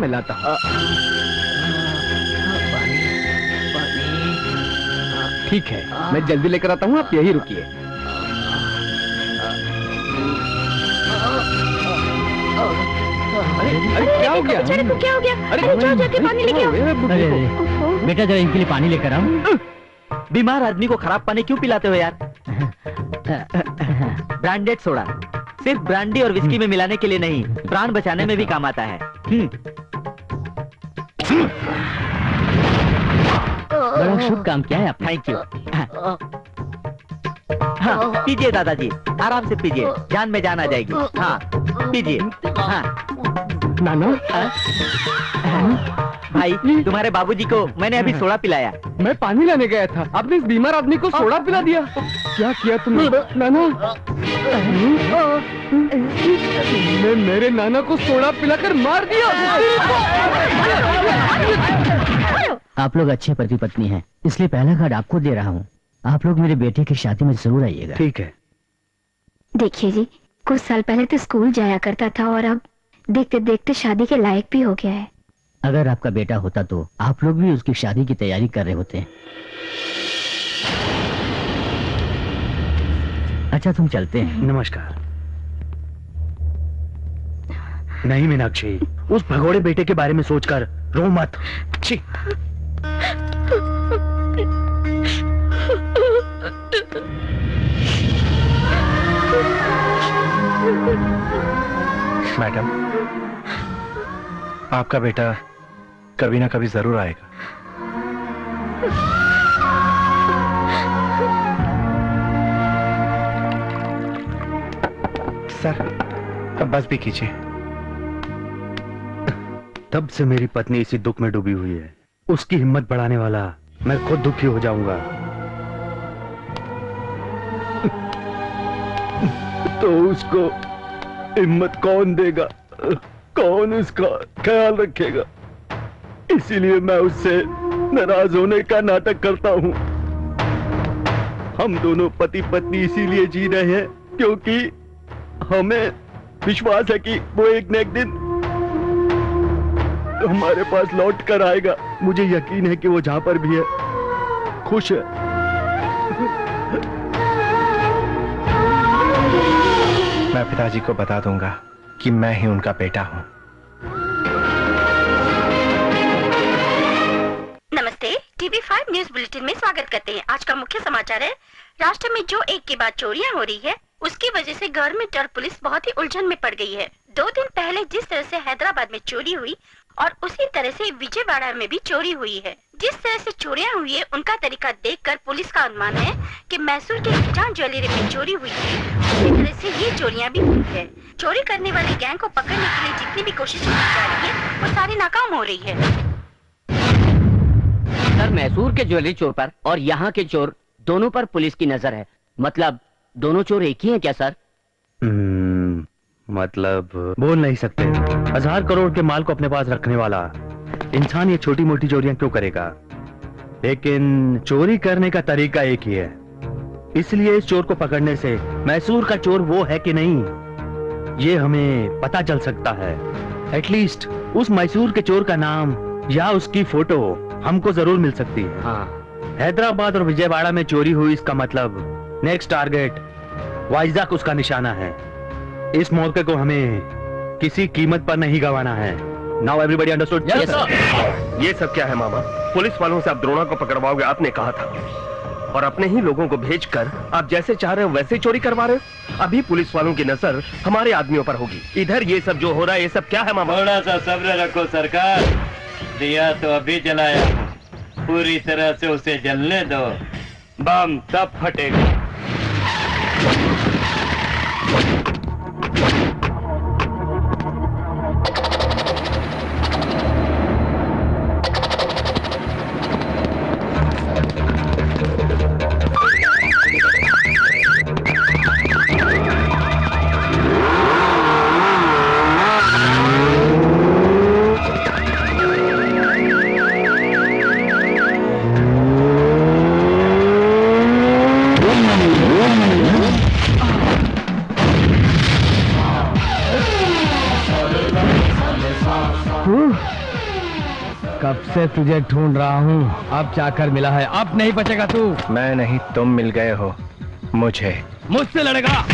मैं लाता हूँ। ठीक है, मैं जल्दी लेकर आता हूँ, आप यही रुकिए। अरे क्या हो गया? बेचारे को क्या हो गया? अरे जाओ जाके पानी लेके आओ। बेटा जरा इनके लिए पानी लेकर आओ। बीमार आदमी को खराब पानी क्यों पिलाते हो यार? ब्रांडेड सोडा सिर्फ ब्रांडी और विस्की में मिलाने के लिए नहीं, प्राण बचाने में भी काम आता है। बड़ा शुभ काम किया है आपने। Thank you. हाँ, पीजिए दादाजी, आराम से पीजिए, जान में जान आ जाएगी। हाँ पीजिए। हाँ नाना, भाई तुम्हारे बाबूजी को मैंने अभी सोडा पिलाया। मैं पानी लाने गया था, आपने इस बीमार आदमी को सोडा पिला दिया। क्या किया तुमने नाना? तुमने मेरे नाना को सोडा पिलाकर मार दिया। आप लोग अच्छे पति पत्नी हैं, इसलिए पहला कार्ड आपको दे रहा हूँ। आप लोग मेरे बेटे की शादी में जरूर आइएगा। ठीक है। देखिए जी, कुछ साल पहले तो स्कूल जाया करता था और अब देखते देखते शादी के लायक भी हो गया है। अगर आपका बेटा होता तो आप लोग भी उसकी शादी की तैयारी कर रहे होते। अच्छा तुम चलते हैं। नमस्कार। नहीं मीनाक्षी, उस भगोड़े बेटे के बारे में सोचकर रो मत। छी। मैडम, आपका बेटा कभी ना कभी जरूर आएगा। सर, अब बस भी कीजिए। तब से मेरी पत्नी इसी दुख में डूबी हुई है। उसकी हिम्मत बढ़ाने वाला मैं खुद दुखी हो जाऊंगा। तो उसको हिम्मत कौन देगा? कौन उसका ख्याल रखेगा? इसीलिए मैं उससे नाराज होने का नाटक करता हूँ। हम दोनों पति पत्नी इसीलिए जी रहे हैं क्योंकि हमें विश्वास है कि वो एक न एक दिन हमारे पास लौट कर आएगा। मुझे यकीन है कि वो जहां पर भी है खुश है। मैं पिताजी को बता दूंगा कि मैं ही उनका बेटा हूँ। नमस्ते, TV5 न्यूज बुलेटिन में स्वागत करते हैं। आज का मुख्य समाचार है, राष्ट्र में जो एक के बाद चोरियां हो रही है, उसकी वजह से गवर्नमेंट और पुलिस बहुत ही उलझन में पड़ गई है। 2 दिन पहले जिस तरह से हैदराबाद में चोरी हुई और उसी तरह से विजयवाड़ा में भी चोरी हुई है। जिस तरह से चोरियां हुई है, उनका तरीका देखकर पुलिस का अनुमान है कि मैसूर के गिटान ज्वेलरी में चोरी हुई थी, उसी तरह से ये चोरियां भी हुई है। चोरी करने वाले गैंग को पकड़ने के लिए जितनी भी कोशिश की जा रही है, वो सारी नाकाम हो रही है। सर, मैसूर के ज्वेलरी चोर पर और यहाँ के चोर दोनों पर पुलिस की नजर है। मतलब दोनों चोर एक ही हैं क्या सर? मतलब बोल नहीं सकते। 1000 करोड़ के माल को अपने पास रखने वाला इंसान ये छोटी मोटी चोरियां क्यों करेगा? लेकिन चोरी करने का तरीका एक ही है। इसलिए इस चोर को पकड़ने से मैसूर का चोर वो है कि नहीं, ये हमें पता चल सकता है। एटलीस्ट उस मैसूर के चोर का नाम या उसकी फोटो हमको जरूर मिल सकती है। हाँ। हैदराबाद और विजयवाड़ा में चोरी हुई, इसका मतलब नेक्स्ट टारगेट वाइजाक उसका निशाना है। इस मौके को हमें किसी कीमत पर नहीं गंवाना है। Now everybody understood? Yes, sir. ये सब क्या है मामा? पुलिस वालों से आप द्रोणा को पकड़वाओगे, आपने कहा था, और अपने ही लोगों को भेजकर आप जैसे चाह रहे हो वैसे चोरी करवा रहे हो। अभी पुलिस वालों की नजर हमारे आदमियों पर होगी। इधर ये सब जो हो रहा है, ये सब क्या है मामा? थोड़ा सा सब्र रखो सरकार। दिया तो अभी जलाया हूँ, पूरी तरह से उसे जलने दो, बम तब फटेगा। से तुझे ढूंढ रहा हूँ, अब जाकर मिला है, अब नहीं बचेगा तू। मैं नहीं, तुम मिल गए हो मुझे। मुझसे लड़ेगा?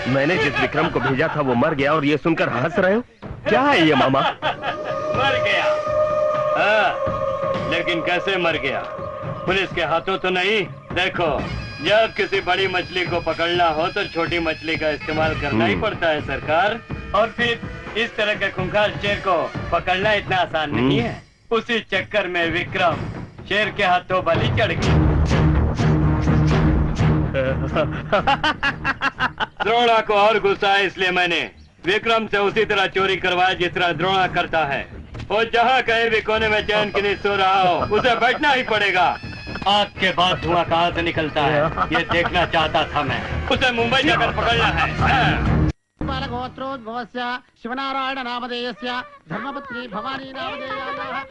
मैंने जिस विक्रम को भेजा था वो मर गया और ये सुनकर हंस रहे हो? क्या है ये मामा? मर गया? लेकिन कैसे मर गया? पुलिस के हाथों तो नहीं। देखो, जब किसी बड़ी मछली को पकड़ना हो तो छोटी मछली का इस्तेमाल करना ही पड़ता है सरकार। और फिर इस तरह के खूंखार शेर को पकड़ना इतना आसान नहीं है। उसी चक्कर में विक्रम शेर के हाथों बलि चढ़ गया। द्रोणा को और गुस्सा है, इसलिए मैंने विक्रम से उसी तरह चोरी करवाया जिस तरह द्रोणा करता है। वो जहाँ कहीं भी कोने में चैन की नींद सो रहा हो, उसे बैठना ही पड़ेगा। आग के बाद धुआं कहाँ से निकलता है ये देखना चाहता था मैं। उसे मुंबई जाकर पकड़ना है। गोत्रोद्भवस्य शिवनारायण नामधेयस्य धर्मपत्नी भवानी नामधेयाः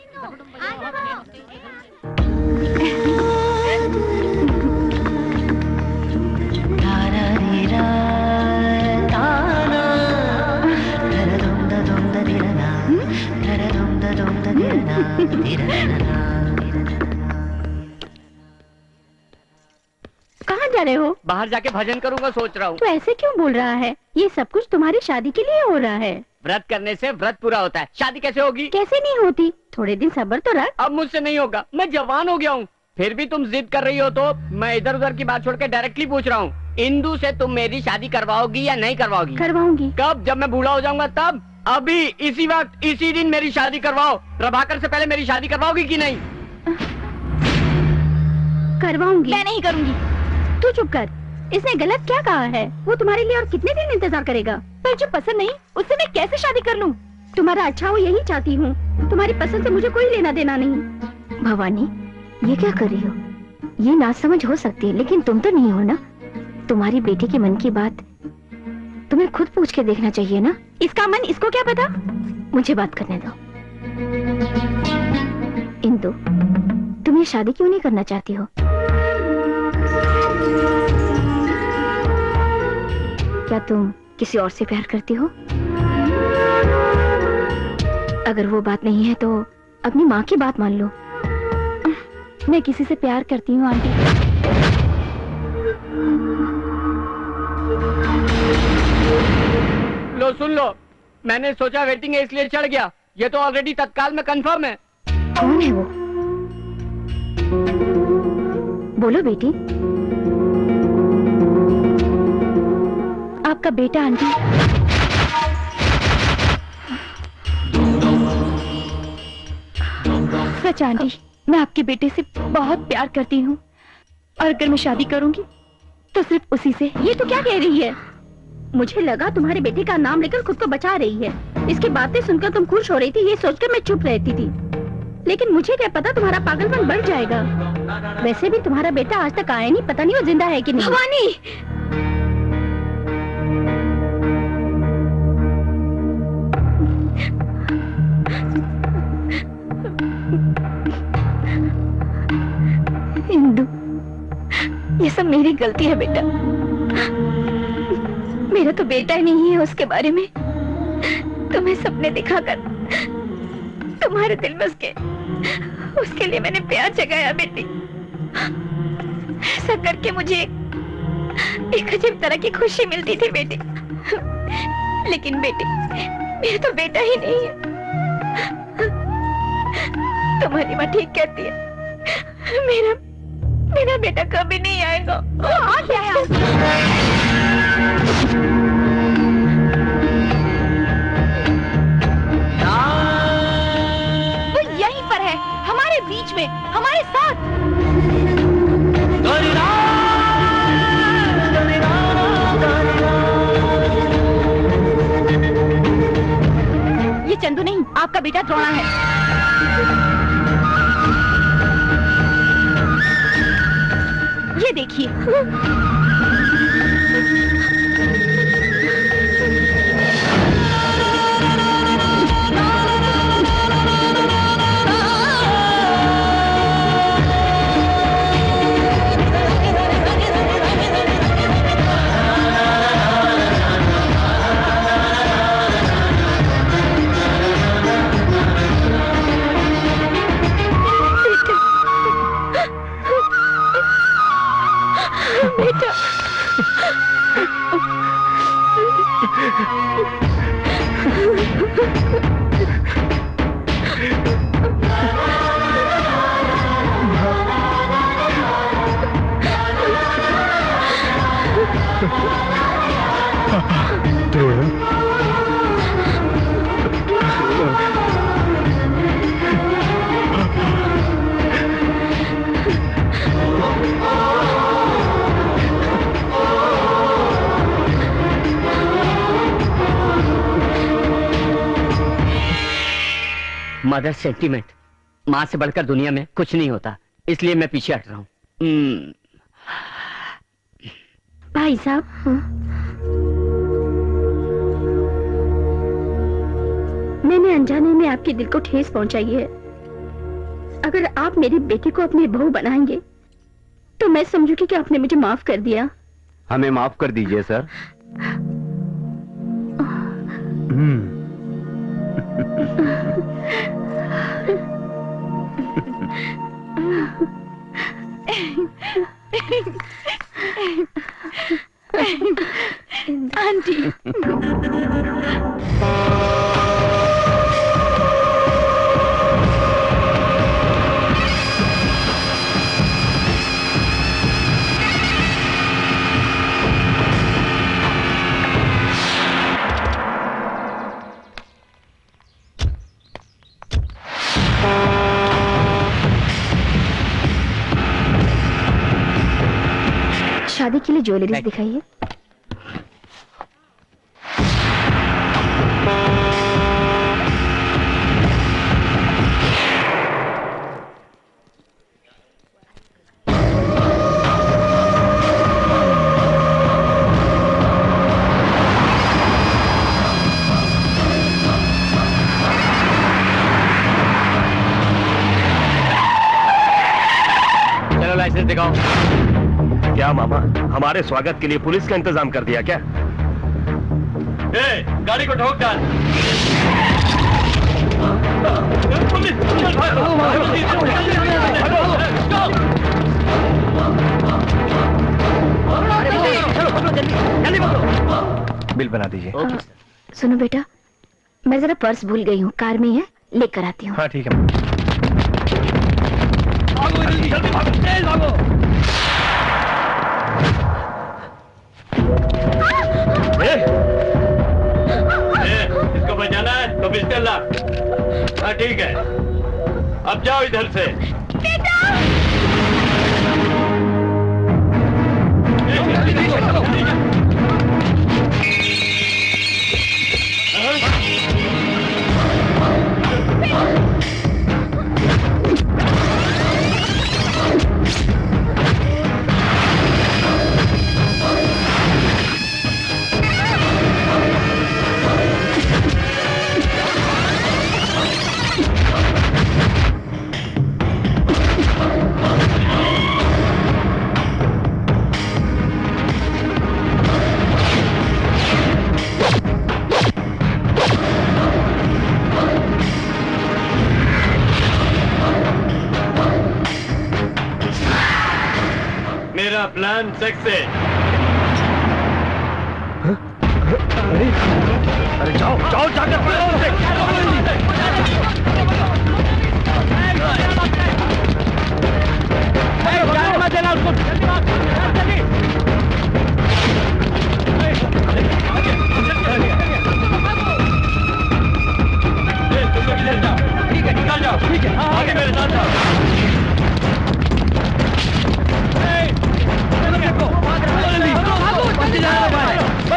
कहाँ जा रहे हो? बाहर जाके भजन करूंगा सोच रहा हूँ। तो ऐसे क्यों बोल रहा है? ये सब कुछ तुम्हारी शादी के लिए हो रहा है। व्रत करने से व्रत पूरा होता है, शादी कैसे होगी? कैसे नहीं होती? थोड़े दिन सब्र तो रख। अब मुझसे नहीं होगा, मैं जवान हो गया हूँ। फिर भी तुम जिद कर रही हो तो मैं इधर उधर की बात छोड़ के डायरेक्टली पूछ रहा हूँ, इंदु से तुम मेरी शादी करवाओगी या नहीं करवाओगी? करवाऊंगी। कब? जब मैं बूढ़ा हो जाऊंगा तब? अभी इसी वक्त इसी दिन मेरी शादी करवाओ। प्रभाकर से पहले मेरी शादी करवाओगी कि नहीं? करवाऊंगी। मैं नहीं करूंगी। तू चुप कर। इसने गलत क्या कहा है? वो तुम्हारे लिए और कितने दिन इंतजार करेगा? पर जो पसंद नहीं उससे मैं कैसे शादी कर लूं? तुम्हारा अच्छा हो यही चाहती हूँ। तुम्हारी पसंद से मुझे कोई लेना देना नहीं। भवानी, ये क्या कर रही हो? ये नासमझ हो सकती है लेकिन तुम तो नहीं हो ना। तुम्हारी बेटी के मन की बात तुम्हें खुद पूछ के देखना चाहिए ना। इसका मन इसको क्या पता? मुझे बात करने दो। इंदु, तुम ये शादी क्यों नहीं करना चाहती हो? क्या तुम किसी और से प्यार करती हो? अगर वो बात नहीं है तो अपनी माँ की बात मान लो। मैं किसी से प्यार करती हूँ आंटी। लो सुन लो, मैंने सोचा वेटिंग है इसलिए चढ़ गया। ये तो ऑलरेडी तत्काल में कंफर्म है। कौन है वो? बोलो बेटी। आपका बेटा आंटी। सच आंटी, मैं आपके बेटे से बहुत प्यार करती हूँ और अगर मैं शादी करूंगी तो सिर्फ उसी से। ये तो क्या कह रही है? मुझे लगा तुम्हारे बेटे का नाम लेकर खुद को बचा रही है। इसकी बातें सुनकर तुम खुश हो रही थी, ये सोचकर मैं चुप रहती थी। लेकिन मुझे क्या पता तुम्हारा पागलपन बढ़ जाएगा। वैसे भी तुम्हारा बेटा आज तक आया नहीं, पता नहीं वो जिंदा है कि नहीं। भवानी! इंदु, ये सब मेरी गलती है बेटा। मेरा तो बेटा ही नहीं है, उसके बारे में तुम्हें सपने दिखाकर तुम्हारे दिल बस के उसके लिए मैंने प्यार जगाया बेटी। ऐसा करके मुझे एक अजीब तरह की खुशी मिलती थी बेटे। लेकिन बेटे, मेरा तो बेटा ही नहीं है। तुम्हारी माँ ठीक कहती है, मेरा बेटा कभी नहीं आएगा। आ क्या है? वो यहीं पर है, हमारे बीच में, हमारे साथ। ये चंदू नहीं, आपका बेटा द्रोणा है। ये देखिए। बेटा, मदर सेंटीमेंट, माँ से बढ़कर दुनिया में कुछ नहीं होता, इसलिए मैं पीछे हट रहा हूँ। भाई साहब, मैंने अनजाने में आपके दिल को ठेस पहुंचाई है। अगर आप मेरी बेटी को अपनी बहू बनाएंगे तो मैं समझूंगी कि आपने मुझे माफ कर दिया। हमें माफ कर दीजिए सर। आंटी, शादी के लिए ज्वेलरीज दिखाइए। चलो लाइसेंस दिखाओ। क्या मामा, हमारे स्वागत के लिए पुलिस का इंतजाम कर दिया क्या? गाड़ी को ठोक डाल। बिल बना दीजिए। सुनो बेटा, मैं जरा पर्स भूल गई हूँ, कार में है, लेकर आती हूँ। हाँ ठीक है। जल्दी भागो, तेज भागो। इसको बचाना है तो पिस्टल ला। हाँ ठीक है, अब जाओ इधर से। मेरा प्लान सक्सेस।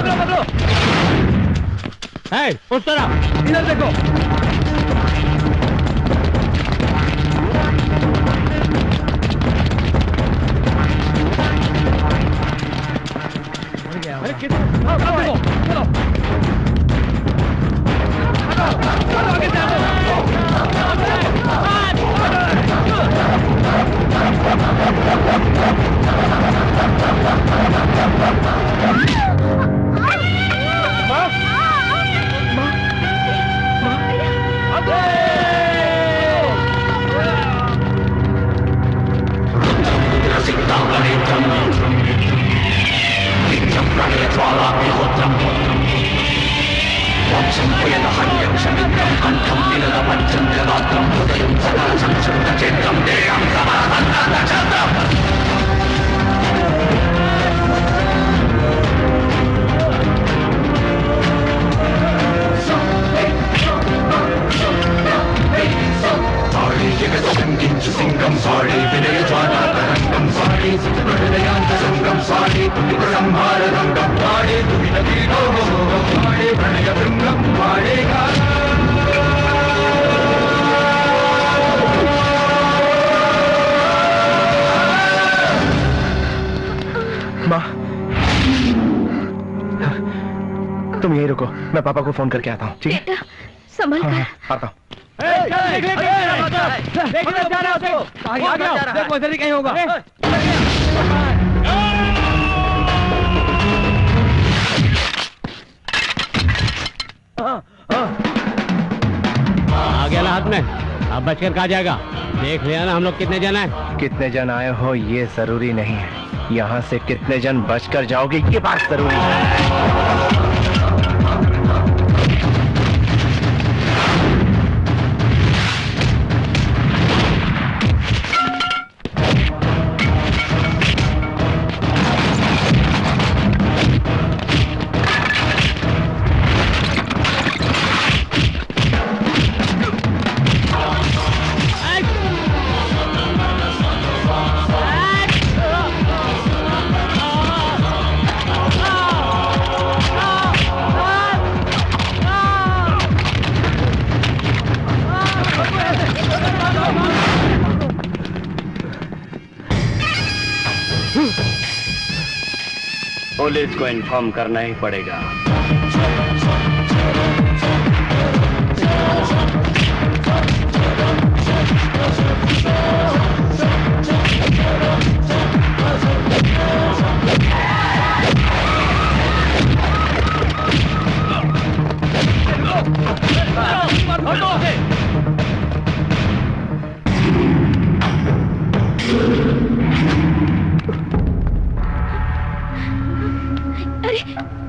पकड़ो पकड़ो। उस तरफ इधर देखो। अरे किधर? चलो चलो आगे तुम यही रुको, मैं पापा को फोन करके आता हूँ। ठीक है, संभल कर। आता हूँ। कहीं होगा। आ गया हाथ में, अब बचकर कहा जाएगा। देख लिया ना हम लोग कितने जन हैं। कितने जन आए हो ये जरूरी नहीं है, यहाँ से कितने जन बचकर जाओगे ये बात जरूरी है। पुलिस को इन्फॉर्म करना ही पड़ेगा।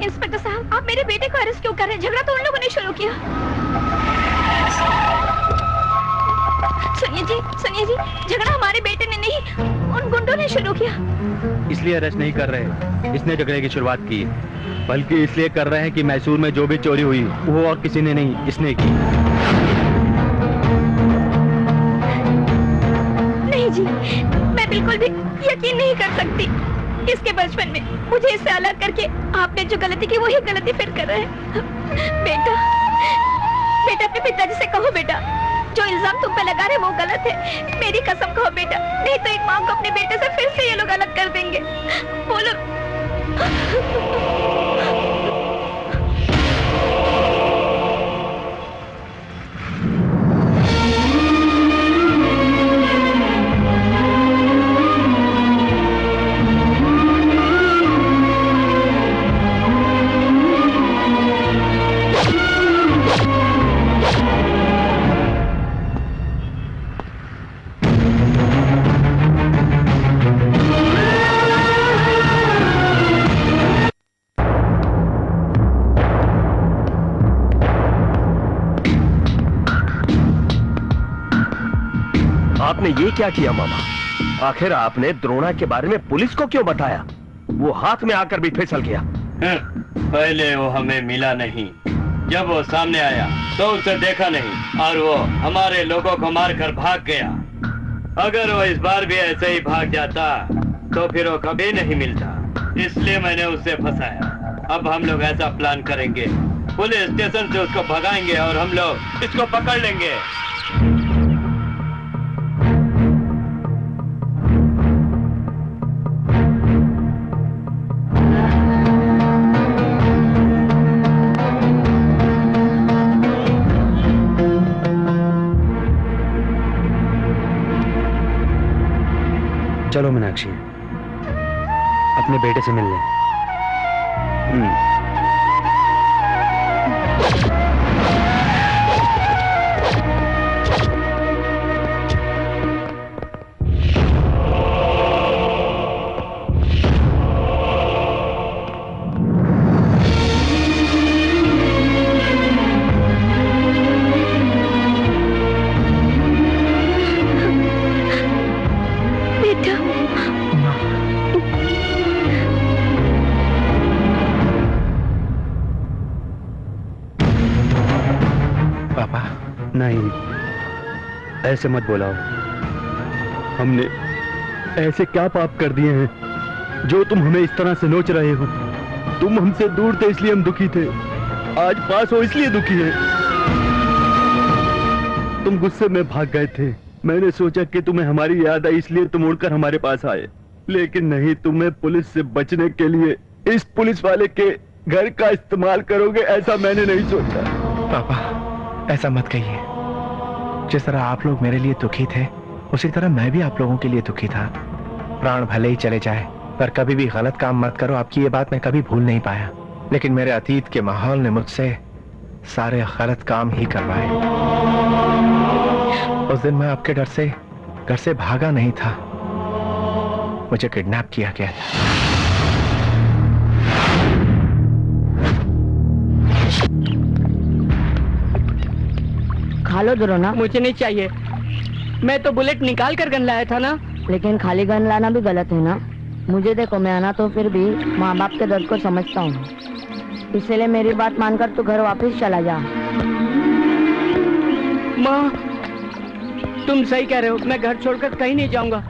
इंस्पेक्टर साहब, आप मेरे बेटे को अरेस्ट क्यों कर रहे हैं? झगड़ा तो उन लोगों ने शुरू किया। सुनिए जी, झगड़ा हमारे बेटे ने नहीं, उन गुंडों ने शुरू किया। इसलिए अरेस्ट नहीं कर रहे, इसने झगड़े की शुरुआत की, बल्कि इसलिए कर रहे हैं कि मैसूर में जो भी चोरी हुई वो और किसी ने नहीं, इसने की। नहीं जी, मैं बिल्कुल भी यकीन नहीं कर सकती। इसके बचपन में मुझे इससे अलग करके आपने जो गलती की वही गलती फिर कर रहे हैं। बेटा अपने पिताजी से कहो बेटा, जो इल्जाम तुम पे लगा रहे वो गलत है। मेरी कसम कहो बेटा, नहीं तो एक माँ को अपने बेटे से फिर से ये लोग अलग कर देंगे। बोलो। आपने ये क्या किया मामा? आखिर आपने द्रोणा के बारे में पुलिस को क्यों बताया? वो हाथ में आकर भी फिसल गया। पहले वो हमें मिला नहीं, जब वो सामने आया तो उसे देखा नहीं और वो हमारे लोगों को मारकर भाग गया। अगर वो इस बार भी ऐसे ही भाग जाता तो फिर वो कभी नहीं मिलता, इसलिए मैंने उसे फंसाया अब हम लोग ऐसा प्लान करेंगे, पुलिस स्टेशन से उसको भगाएंगे और हम लोग इसको पकड़ लेंगे। चलो मीनाक्षी, अपने बेटे से मिल लें। नहीं, ऐसे मत बुलाओ। हमने ऐसे क्या पाप कर दिए हैं जो तुम हमें इस तरह से नोच रहे हो? तुम हमसे दूर थे इसलिए हम दुखी थे, आज पास हो इसलिए दुखी है। तुम गुस्से में भाग गए थे, मैंने सोचा कि तुम्हें हमारी याद आई इसलिए तुम उड़कर हमारे पास आए, लेकिन नहीं, तुम्हें पुलिस से बचने के लिए इस पुलिस वाले के घर का इस्तेमाल करोगे ऐसा मैंने नहीं सोचा। पापा ऐसा मत कहिए। जिस तरह आप लोग मेरे लिए दुखी थे उसी तरह मैं भी आप लोगों के लिए दुखी था। प्राण भले ही चले जाए पर कभी भी गलत काम मत करो, आपकी ये बात मैं कभी भूल नहीं पाया। लेकिन मेरे अतीत के माहौल ने मुझसे सारे गलत काम ही करवाए। उस दिन मैं आपके डर से घर से भागा नहीं था, मुझे किडनैप किया गया था। खा लो द्रोणा। मुझे नहीं चाहिए, मैं तो बुलेट निकाल कर गन लाया था ना। लेकिन खाली गन लाना भी गलत है ना। मुझे देखो, मैं आना तो फिर भी माँ बाप के दर्द को समझता हूँ, इसलिए मेरी बात मानकर तू घर वापस चला जा। माँ तुम सही कह रहे हो, मैं घर छोड़कर कहीं नहीं जाऊंगा।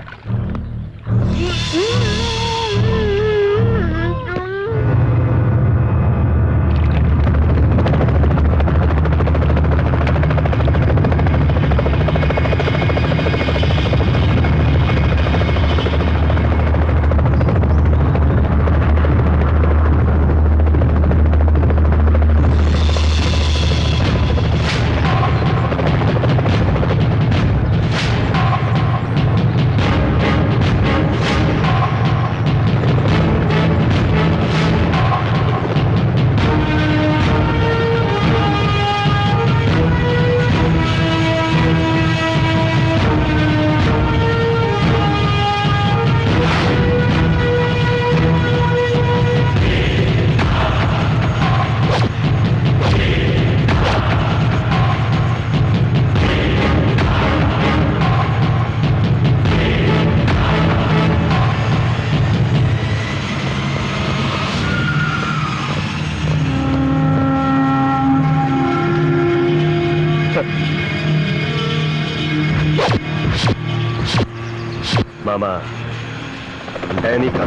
मामा डैनी का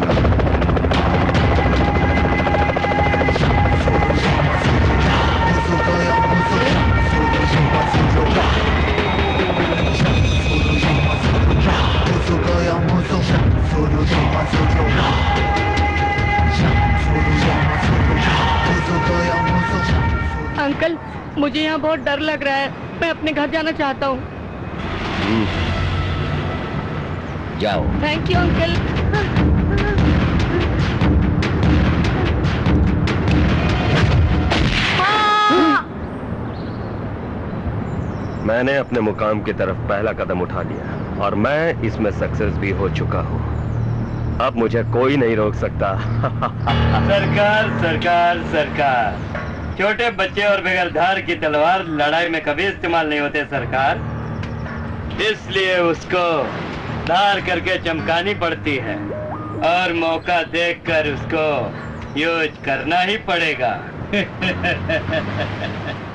अंकल मुझे यहाँ बहुत डर लग रहा है, मैं अपने घर जाना चाहता हूँ। जाओ। Thank you uncle. मैंने अपने मुकाम की तरफ पहला कदम उठा लिया और मैं इसमें सक्सेस भी हो चुका हूँ। अब मुझे कोई नहीं रोक सकता। सरकार सरकार सरकार, छोटे बच्चे और बगैर धार की तलवार लड़ाई में कभी इस्तेमाल नहीं होते सरकार, इसलिए उसको धार करके चमकानी पड़ती है और मौका देखकर उसको यूज करना ही पड़ेगा।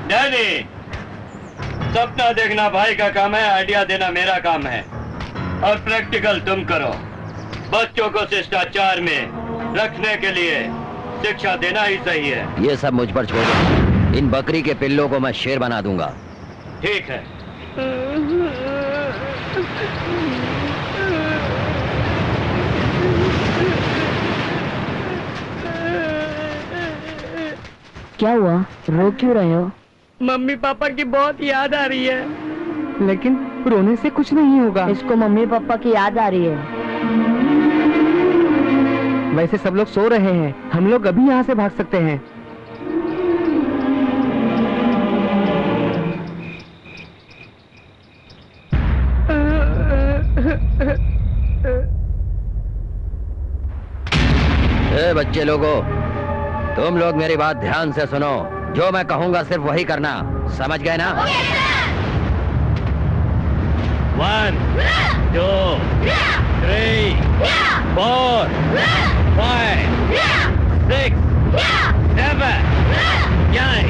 डैनी, सपना देखना भाई का काम है, आइडिया देना मेरा काम है और प्रैक्टिकल तुम करो। बच्चों को शिष्टाचार में रखने के लिए शिक्षा देना ही सही है। ये सब मुझ पर छोड़ दो। इन बकरी के पिल्लों को मैं शेर बना दूंगा। ठीक है। क्या हुआ, रो क्यों रहे हो? मम्मी पापा की बहुत याद आ रही है। लेकिन रोने से कुछ नहीं होगा। इसको मम्मी पापा की याद आ रही है। वैसे सब लोग सो रहे हैं, हम लोग अभी यहाँ से भाग सकते हैं। ए बच्चे लोगों, तुम लोग मेरी बात ध्यान से सुनो। जो मैं कहूंगा सिर्फ वही करना, समझ गए ना? 1 2 3 4 5 6 7 8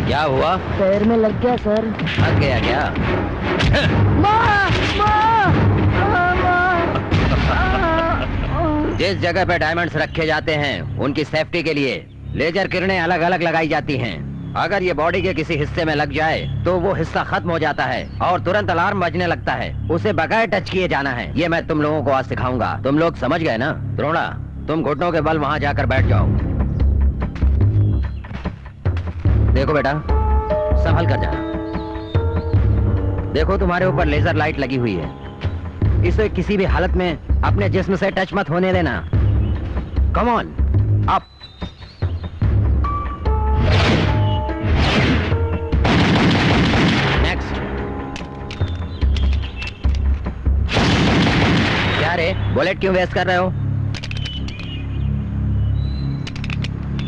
क्या हुआ? पैर में लग गया सर। थक गया क्या? जिस जगह पे डायमंड्स रखे जाते हैं उनकी सेफ्टी के लिए लेजर किरणें अलग अलग लगाई जाती हैं। अगर ये बॉडी के किसी हिस्से में लग जाए तो वो हिस्सा खत्म हो जाता है और तुरंत अलार्म बजने लगता है। उसे बगैर टच किए जाना है। ये मैं तुम लोगों को आज सिखाऊंगा। तुम लोग समझ गए ना? द्रोणा, तुम घुटनों के बल वहां जाकर बैठ जाओ। देखो बेटा, संभल कर जाना। देखो तुम्हारे ऊपर लेजर लाइट लगी हुई है। इसे किसी भी हालत में अपने जिस्म से टच मत होने देना। Come on, up. नेक्स्ट। क्या रे, बुलेट क्यों वेस्ट कर रहे हो?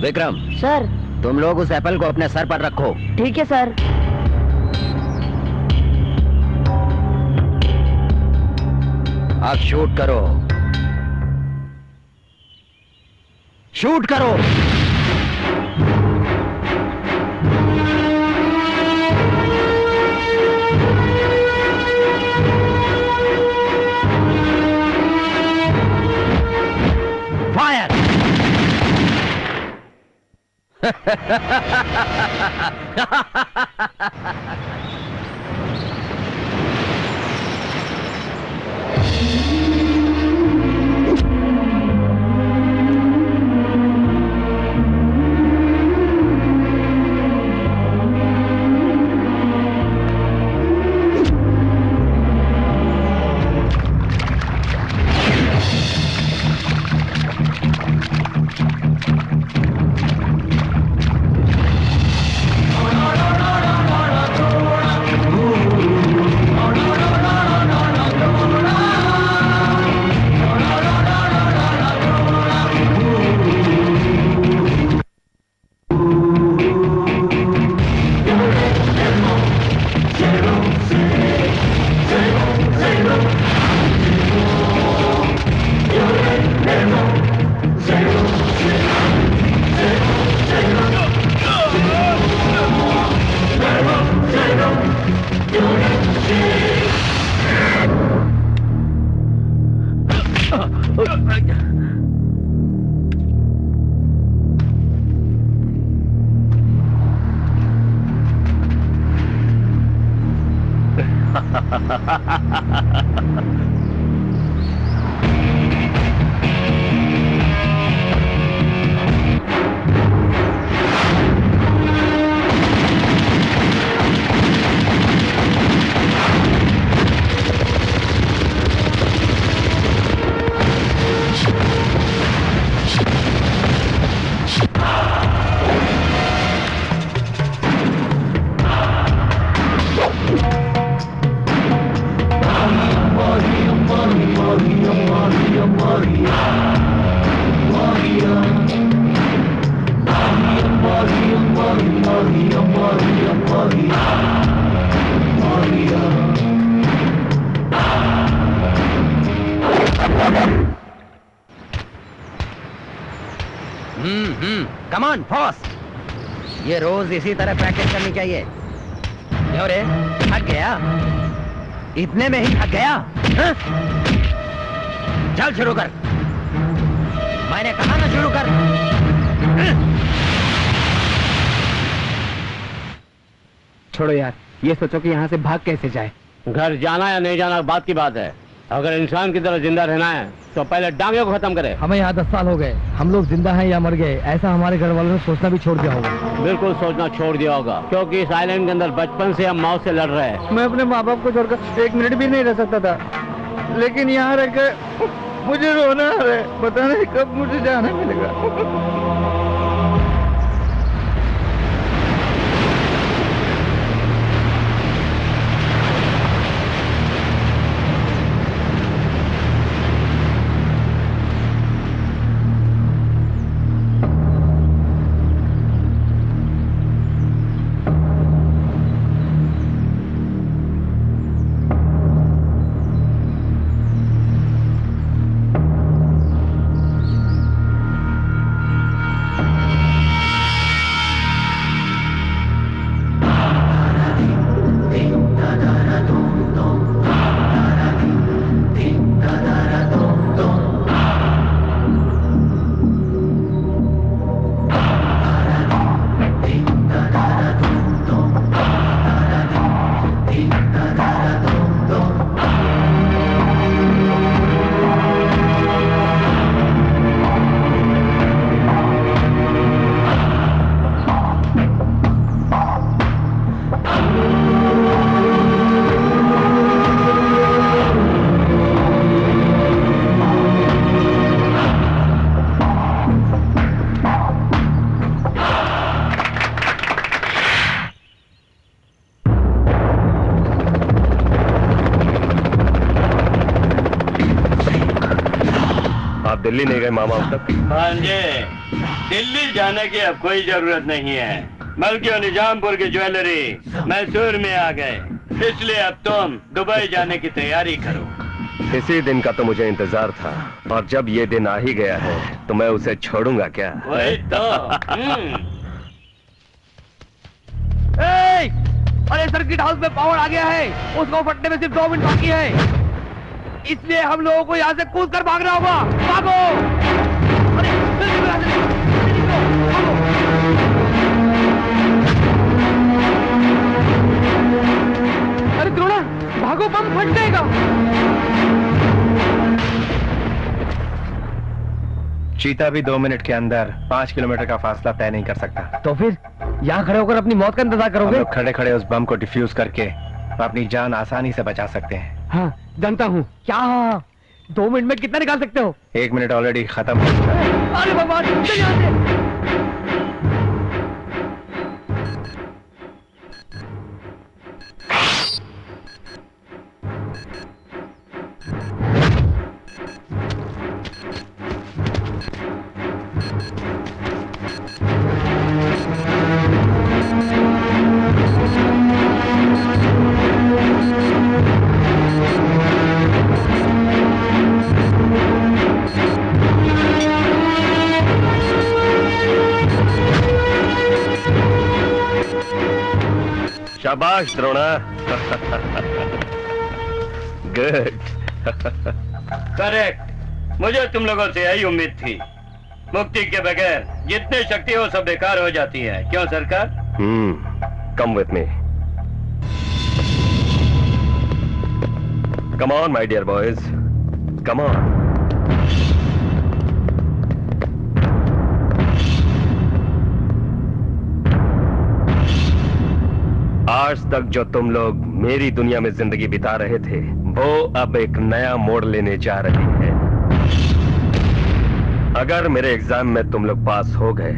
विक्रम सर, तुम लोग उस एप्पल को अपने सर पर रखो। ठीक है सर। अब शूट करो। शूट करो। फायर। कम ऑन बॉस, ये रोज इसी तरह प्रैक्टिस करनी चाहिए। क्यों रे, थक गया? इतने में ही थक गया? हाँ? चल शुरू कर। मैंने कहा ना शुरू कर। छोड़ो यार, ये सोचो कि यहाँ से भाग कैसे जाए। घर जाना या नहीं जाना बात की बात है। अगर इंसान की तरह जिंदा रहना है तो पहले डांगे को खत्म करे। हमें यहाँ 10 साल हो गए, हम लोग जिंदा हैं या मर गए ऐसा हमारे घर वालों ने सोचना भी छोड़ दिया होगा। बिल्कुल सोचना छोड़ दिया होगा, क्योंकि इस आइलैंड के अंदर बचपन से हम मौत से लड़ रहे हैं। मैं अपने माँ बाप को छोड़कर 1 मिनट भी नहीं रह सकता था, लेकिन यहाँ रहकर मुझे रोना आ रहा है। पता नहीं कब मुझे जाना मिलेगा। दिल्ली नहीं गए मामा अब तक? हाँ जी, दिल्ली जाने की अब कोई जरूरत नहीं है, बल्कि निजामपुर की ज्वेलरी मैसूर में आ गए, इसलिए अब तुम दुबई जाने की तैयारी करो। इसी दिन का तो मुझे इंतजार था, और जब ये दिन आ ही गया है तो मैं उसे छोड़ूंगा क्या? वही तो। अरे सर्किट हाउस में पावर आ गया है, उसको फटने में सिर्फ 2 मिनट बाकी है, इसलिए हम लोगों को यहाँ से कूद कर भागना होगा। भागो! अरे अरे द्रोणा, भागो, बम फट जाएगा। चीता भी 2 मिनट के अंदर 5 किलोमीटर का फासला तय नहीं कर सकता। तो फिर यहाँ खड़े होकर अपनी मौत का इंतजार करोगे? खड़े खड़े उस बम को डिफ्यूज करके अपनी जान आसानी से बचा सकते हैं। हाँ, जानता हूँ। क्या 2 मिनट में कितना निकाल सकते हो? 1 मिनट ऑलरेडी खत्म हो चुका है। अरे भगवान, चल यहाँ से। शाबाश द्रोणा। गुड। करेक्ट, मुझे तुम लोगों से यही उम्मीद थी। मुक्ति के बगैर जितनी शक्ति हो सब बेकार हो जाती है, क्यों सरकार? Come with me. Come on my dear boys, come on. आज तक जो तुम लोग मेरी दुनिया में जिंदगी बिता रहे थे, वो अब एक नया मोड़ लेने जा रही है। अगर मेरे एग्जाम में तुम लोग पास हो गए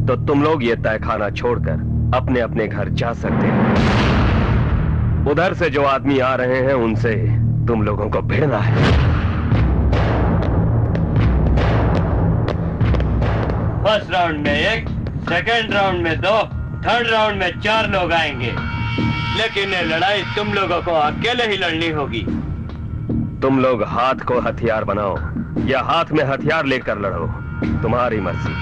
तो तुम लोग ये तहखाना छोड़कर अपने अपने घर जा सकते हैं। उधर से जो आदमी आ रहे हैं उनसे तुम लोगों को भिड़ना है। फर्स्ट राउंड में 1, सेकेंड राउंड में 2, थर्ड राउंड में 4 लोग आएंगे, लेकिन ये लड़ाई तुम लोगों को अकेले ही लड़नी होगी। तुम लोग हाथ को हथियार बनाओ या हाथ में हथियार लेकर लड़ो, तुम्हारी मर्जी,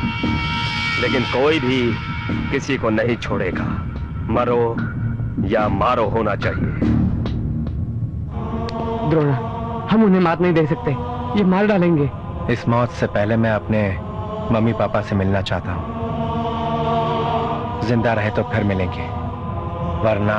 लेकिन कोई भी किसी को नहीं छोड़ेगा। मरो या मारो होना चाहिए। द्रोणा, हम उन्हें मात नहीं दे सकते, ये मार डालेंगे। इस मौत से पहले मैं अपने मम्मी पापा से मिलना चाहता हूँ। जिंदा रहे तो फिर मिलेंगे, वरना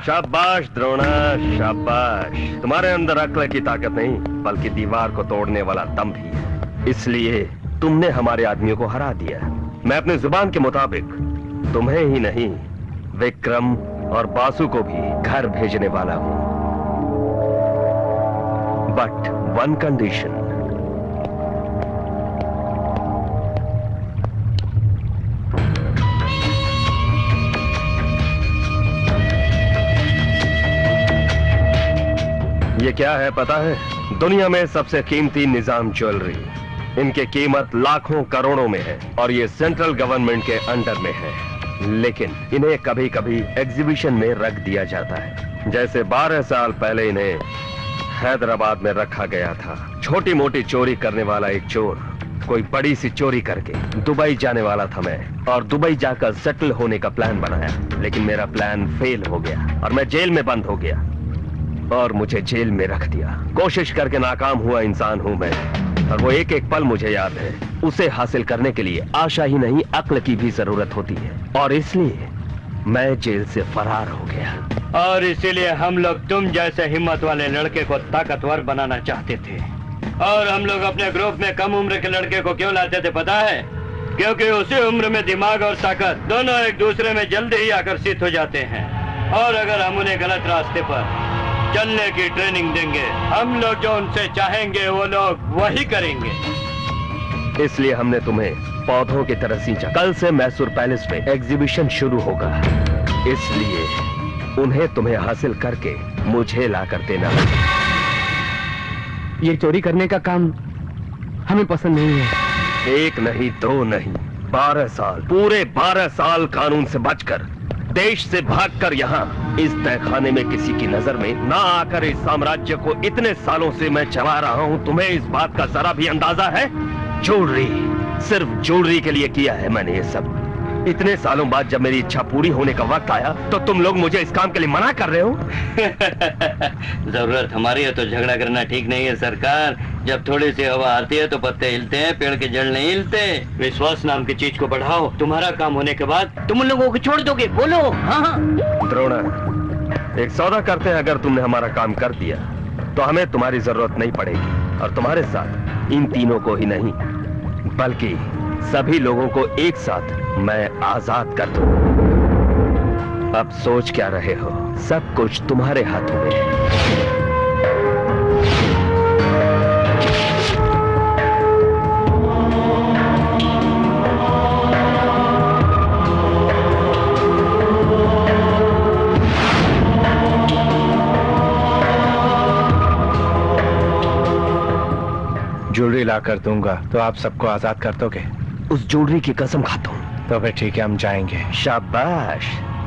शाबाश द्रोणा, शाबाश। तुम्हारे अंदर अक्ल की ताकत नहीं, बल्कि दीवार को तोड़ने वाला दम भी है। इसलिए तुमने हमारे आदमियों को हरा दिया। मैं अपनी जुबान के मुताबिक तुम्हें ही नहीं, विक्रम और बासु को भी घर भेजने वाला हूं। But one condition. ये क्या है पता है? दुनिया में सबसे कीमती निजाम ज्वेलरी। इनकी कीमत लाखों करोड़ों में है और ये सेंट्रल गवर्नमेंट के अंडर में है, लेकिन इन्हें कभी कभी एग्जीबिशन में रख दिया जाता है। जैसे 12 साल पहले इन्हें हैदराबाद में रखा गया था। छोटी मोटी चोरी करने वाला एक चोर कोई बड़ी सी चोरी करके दुबई जाने वाला था मैं, और दुबई जाकर सेटल होने का प्लान बनाया, लेकिन मेरा प्लान फेल हो गया और मैं जेल में बंद हो गया और मुझे जेल में रख दिया। कोशिश करके नाकाम हुआ इंसान हूं मैं, और वो एक एक पल मुझे याद है। उसे हासिल करने के लिए आशा ही नहीं, अक्ल की भी जरूरत होती है, और इसलिए मैं जेल से फरार हो गया। और इसीलिए हम लोग तुम जैसे हिम्मत वाले लड़के को ताकतवर बनाना चाहते थे। और हम लोग अपने ग्रुप में कम उम्र के लड़के को क्यों लाते थे पता है? क्योंकि उसी उम्र में दिमाग और ताकत दोनों एक दूसरे में जल्दी ही आकर्षित हो जाते हैं। और अगर हम उन्हें गलत रास्ते पर चलने की ट्रेनिंग देंगे, हम लोग जो उनसे चाहेंगे वो लोग वही करेंगे। इसलिए हमने तुम्हें पौधों की तरह सींचा। कल से मैसूर पैलेस में एग्जीबिशन शुरू होगा, इसलिए उन्हें तुम्हें हासिल करके मुझे ला कर देना। ये चोरी करने का काम हमें पसंद नहीं है। एक नहीं, दो नहीं, 12 साल, पूरे 12 साल कानून से बचकर, देश से भागकर यहाँ इस तहखाने में किसी की नजर में ना आकर इस साम्राज्य को इतने सालों से मैं चला रहा हूँ। तुम्हें इस बात का जरा भी अंदाजा है? ज्वेलरी, सिर्फ ज्वेलरी के लिए किया है मैंने ये सब। इतने सालों बाद जब मेरी इच्छा पूरी होने का वक्त आया तो तुम लोग मुझे इस काम के लिए मना कर रहे हो। जरूरत हमारी है तो झगड़ा करना ठीक नहीं है सरकार। जब थोड़ी सी हवा आती है तो पत्ते हिलते हैं, पेड़ के जड़ नहीं हिलते। विश्वास नाम की चीज को बढ़ाओ, तुम्हारा काम होने के बाद तुम उन लोगों को छोड़ दोगे। बोलो। हाँ। द्रोणा, एक सौदा करते हैं, अगर तुमने हमारा काम कर दिया तो हमें तुम्हारी जरूरत नहीं पड़ेगी, और तुम्हारे साथ इन तीनों को ही नहीं बल्कि सभी लोगों को एक साथ मैं आजाद कर दूं। अब सोच क्या रहे हो? सब कुछ तुम्हारे हाथों में है। ज्वेलरी ला कर दूंगा तो आप सबको आजाद कर दोगे? उस ज्वेलरी की कसम खाता हूँ। तो फिर ठीक है, हम जाएंगे। शाबाश,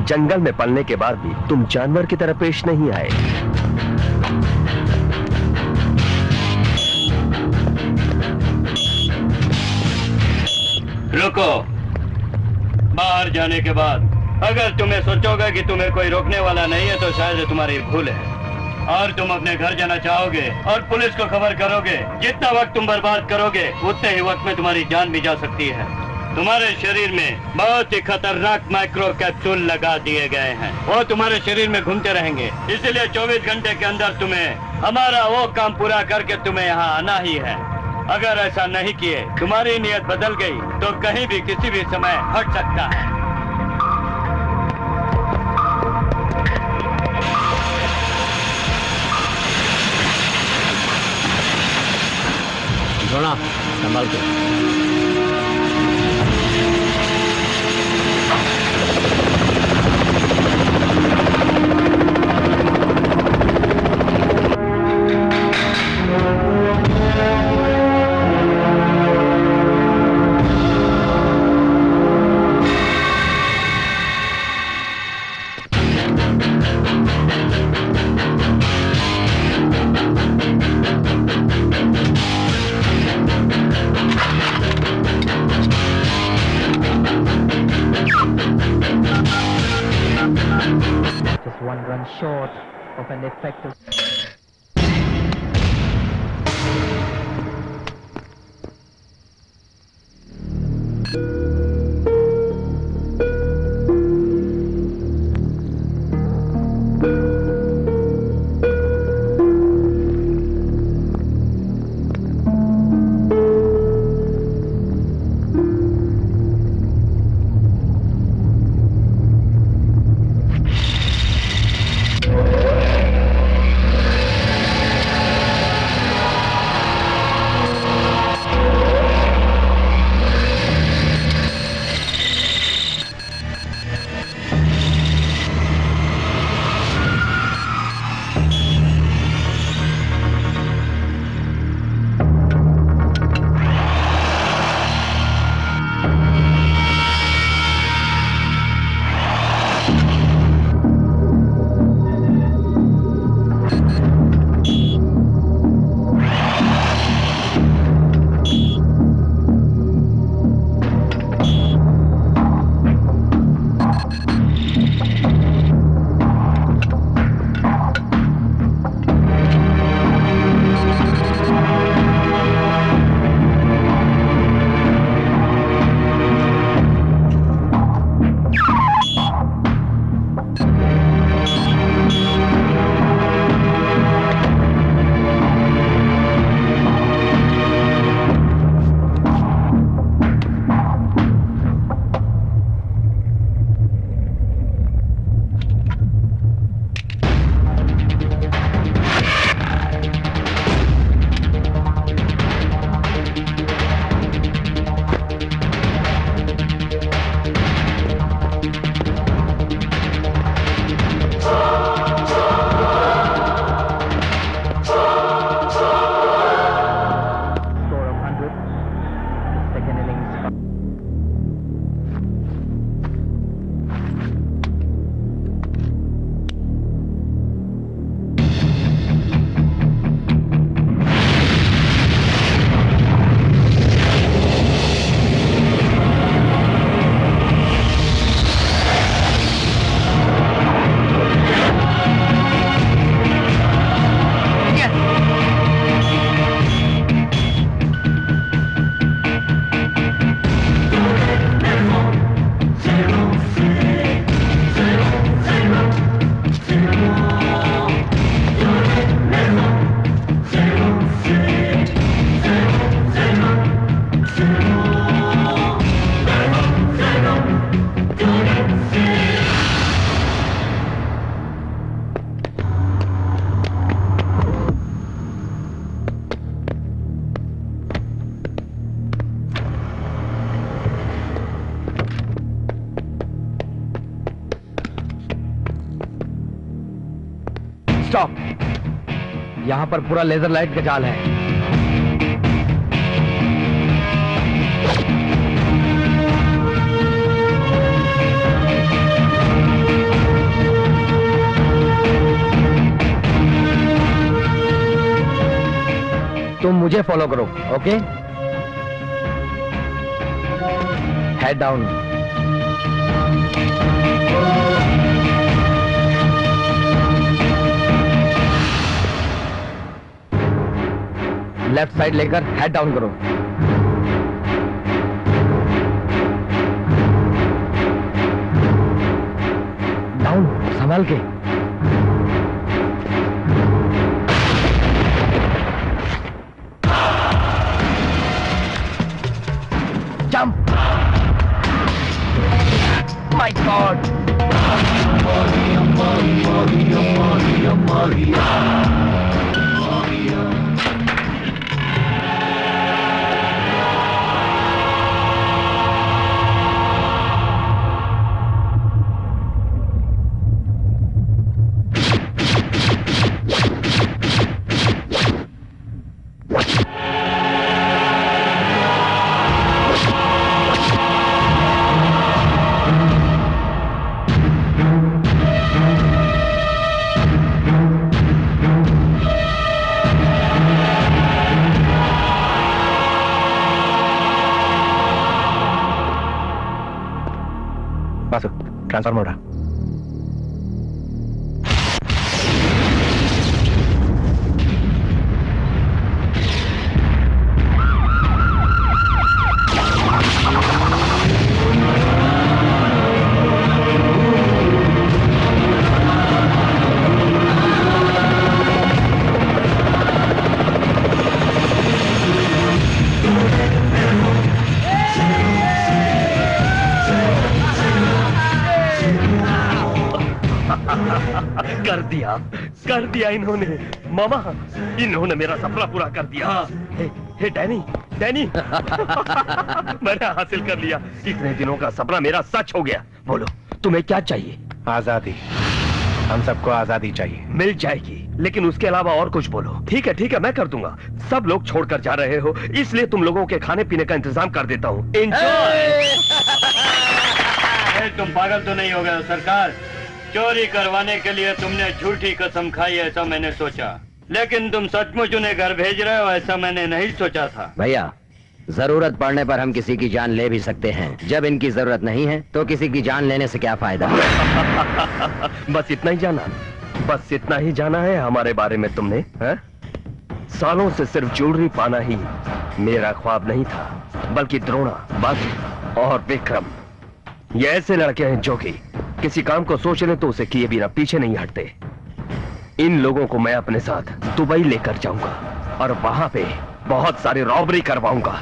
जंगल में पलने के बाद भी तुम जानवर की तरह पेश नहीं आए। रुको। बाहर जाने के बाद अगर तुम्हें सोचोगे कि तुम्हें कोई रोकने वाला नहीं है तो शायद तुम्हारी भूल है, और तुम अपने घर जाना चाहोगे और पुलिस को खबर करोगे। जितना वक्त तुम बर्बाद करोगे उतने ही वक्त में तुम्हारी जान भी जा सकती है। तुम्हारे शरीर में बहुत ही खतरनाक माइक्रो कैप्सूल लगा दिए गए हैं, वो तुम्हारे शरीर में घूमते रहेंगे। इसलिए 24 घंटे के अंदर तुम्हें हमारा वो काम पूरा करके तुम्हें यहाँ आना ही है। अगर ऐसा नहीं किए, तुम्हारी नीयत बदल गई तो कहीं भी किसी भी समय हट सकता है। द्रोणा, संभाल के। One run short of an effective. Stop. यहाँ पर पूरा लेजर लाइट का जाल है। तुम मुझे फॉलो करो, okay? Head down. Left side लेकर हेड डाउन करो। डाउन, संभाल के। Jump! My God! Basu, transformer उड़ा। कर दिया इन्होंने। मामा, इन्होंने मेरा सपना पूरा कर दिया। हे डैनी, डैनी मैंने हासिल कर लिया। इतने दिनों का सपना मेरा सच हो गया। बोलो, तुम्हें क्या चाहिए? आजादी। हम सबको आजादी चाहिए। मिल जाएगी, लेकिन उसके अलावा और कुछ बोलो। ठीक है, मैं कर दूंगा। सब लोग छोड़कर जा रहे हो, इसलिए तुम लोगों के खाने पीने का इंतजाम कर देता हूँ। तुम पागल तो नहीं हो गए सरकार? चोरी करवाने के लिए तुमने झूठी कसम खाई ऐसा मैंने सोचा, लेकिन तुम सचमुच उन्हें घर भेज रहे हो ऐसा मैंने नहीं सोचा था। भैया, जरूरत पड़ने पर हम किसी की जान ले भी सकते हैं। जब इनकी जरूरत नहीं है तो किसी की जान लेने से क्या फायदा। बस इतना ही जाना है हमारे बारे में तुमने, है? सालों से सिर्फ ज्वेलरी पाना ही मेरा ख्वाब नहीं था, बल्कि द्रोणा, बासु और विक्रम ये ऐसे लड़के हैं जो कि किसी काम को सोच ले तो उसे किए बिना पीछे नहीं हटते। इन लोगों को मैं अपने साथ दुबई लेकर जाऊंगा और वहां पे बहुत सारी रॉबरी करवाऊंगा।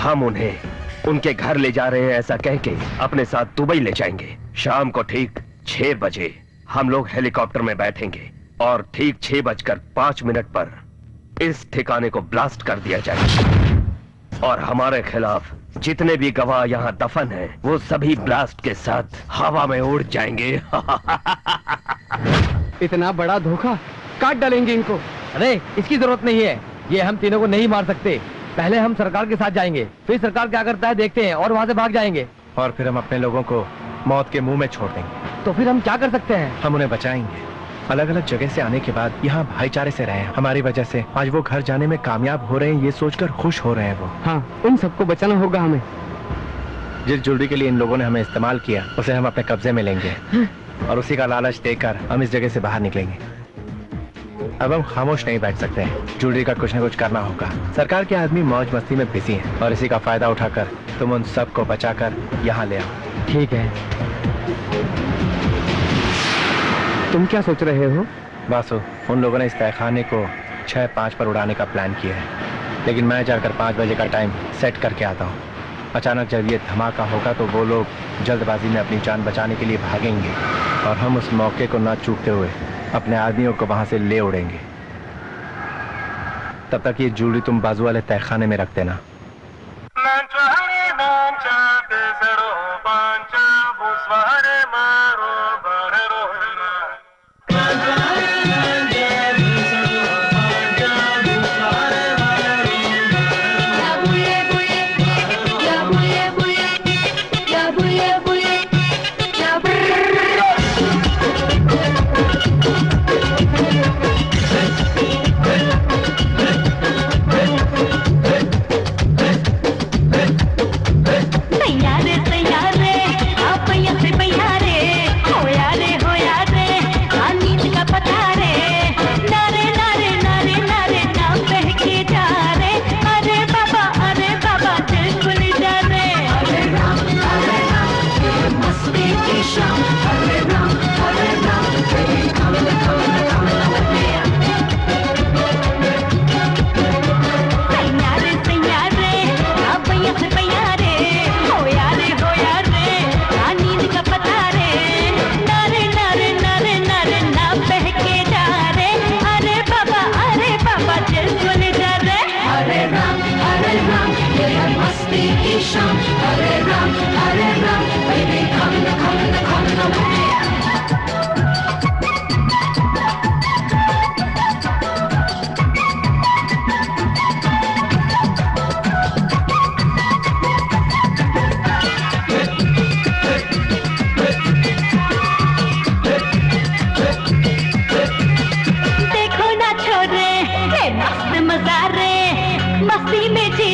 हम उन्हें उनके घर ले जा रहे हैं ऐसा कह के अपने साथ दुबई ले जाएंगे। शाम को ठीक 6 बजे हम लोग हेलीकॉप्टर में बैठेंगे और ठीक 6:05 पर इस ठिकाने को ब्लास्ट कर दिया जाएगा और हमारे खिलाफ जितने भी गवाह यहाँ दफन हैं, वो सभी ब्लास्ट के साथ हवा में उड़ जाएंगे। इतना बड़ा धोखा, काट डालेंगे इनको। अरे इसकी जरूरत नहीं है, ये हम तीनों को नहीं मार सकते। पहले हम सरकार के साथ जाएंगे, फिर सरकार क्या करता है देखते हैं और वहाँ से भाग जाएंगे। और फिर हम अपने लोगों को मौत के मुंह में छोड़ देंगे। तो फिर हम क्या कर सकते हैं? हम उन्हें बचाएंगे। अलग अलग जगह से आने के बाद यहाँ भाईचारे से रहे। हमारी वजह से आज वो घर जाने में कामयाब हो रहे हैं, ये सोचकर खुश हो रहे हैं वो। हाँ, उन सबको बचाना होगा हमें। जिस ज्वेलरी के लिए इन लोगों ने हमें इस्तेमाल किया उसे हम अपने कब्जे में लेंगे और उसी का लालच देकर हम इस जगह से बाहर निकलेंगे। अब हम खामोश नहीं बैठ सकते हैं, ज्वेलरी का कुछ न कुछ करना होगा। सरकार के आदमी मौज मस्ती में बिजी हैं और इसी का फायदा उठाकर तुम उन सबको बचाकर यहाँ ले आओ। ठीक है। तुम क्या सोच रहे हो? बासु, उन लोगों ने इस तहखाने को 6:05 पर उड़ाने का प्लान किया है, लेकिन मैं जाकर 5 बजे का टाइम सेट करके आता हूँ। अचानक जब ये धमाका होगा तो वो लोग जल्दबाजी में अपनी जान बचाने के लिए भागेंगे और हम उस मौके को ना चूकते हुए अपने आदमियों को वहां से ले उड़ेंगे। तब तक ये ज्वेलरी तुम बाजू वाले तहखाने में रख देना।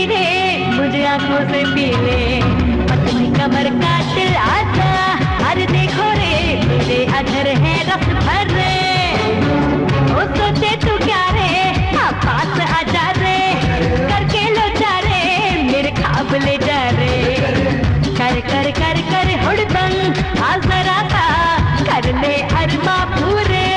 रे मुझे आंखों से पी ले, पतली कमर का दिल आता, अरे देखो रे मेरे अधर है रस भर रे, ओ सोचे तू क्या रे, हाँ पास आजा रे, करके लो जा रे मेरे ख्वाब ले जा रे, कर कर कर कर हुड़दंग आ जरा सा कर ले अरमा पूरे,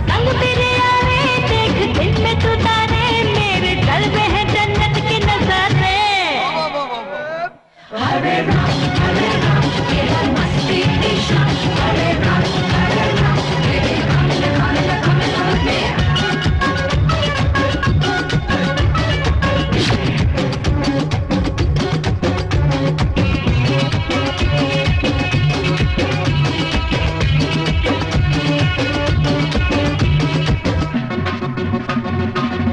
संग तेरे आवे देख दिल में तू तारे, मेरे दिल में है जन्नत के नजारे। हरे राम ये है मस्ती की शान, हरे राम मेरे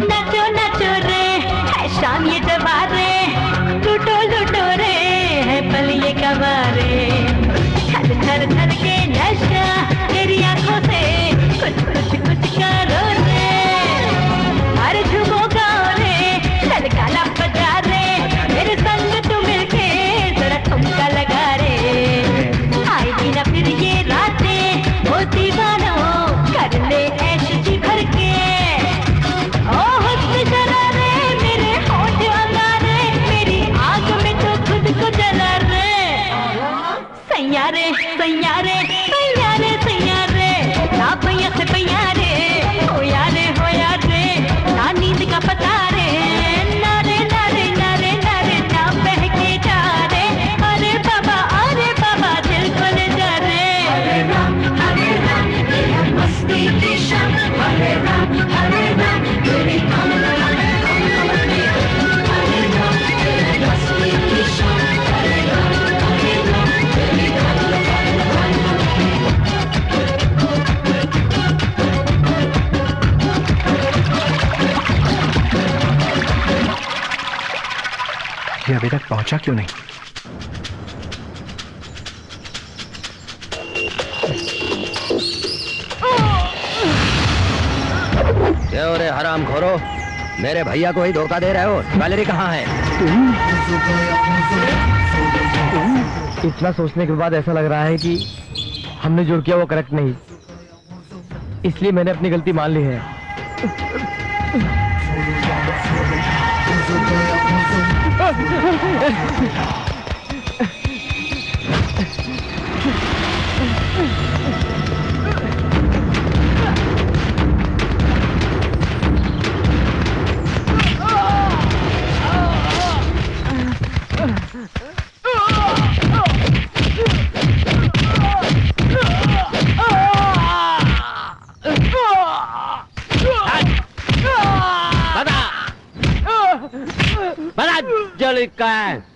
नाचो नाचो रे है शाम ये जवारे, लूटो लूटो रे है पल ये कवारे, थर थर थर के नशा तेरी आंखों से कुछ कुछ कुछ करो रे, अरे झूमो गाओ रे ललकाला बजा रे, मेरे संग तू मिलके जरा ठुमका लगा रे, आएगी ना फिर ये रातें ओ दीवानो कर ले ऐश जी भर के, ओ हुस्न जला रे मेरे होठ अंगारे, मेरी आग में तो खुद को जला रे, सैयारे सैयारे सैयारे सैयारे ना पैया से पैयारे, हो यारे ना नींद का पता रे, नारे नारे नारे नारे ना बहके जा रे, अरे बाबा दिल को ले जा रे, हरे राम ये है मस्ती की शान, हरे राम तेरी कमर हरे राम ये है मस्ती की शान, हरे राम तेरी कमर ये अभी तक पहुंचा क्यों नहीं? क्या हो रे हराम खोरो, मेरे भैया को ही धोखा दे रहे हो, ज्वेलरी कहाँ है? इतना सोचने के बाद ऐसा लग रहा है कि हमने जो किया वो करेक्ट नहीं, इसलिए मैंने अपनी गलती मान ली है। बड़ा जल का है।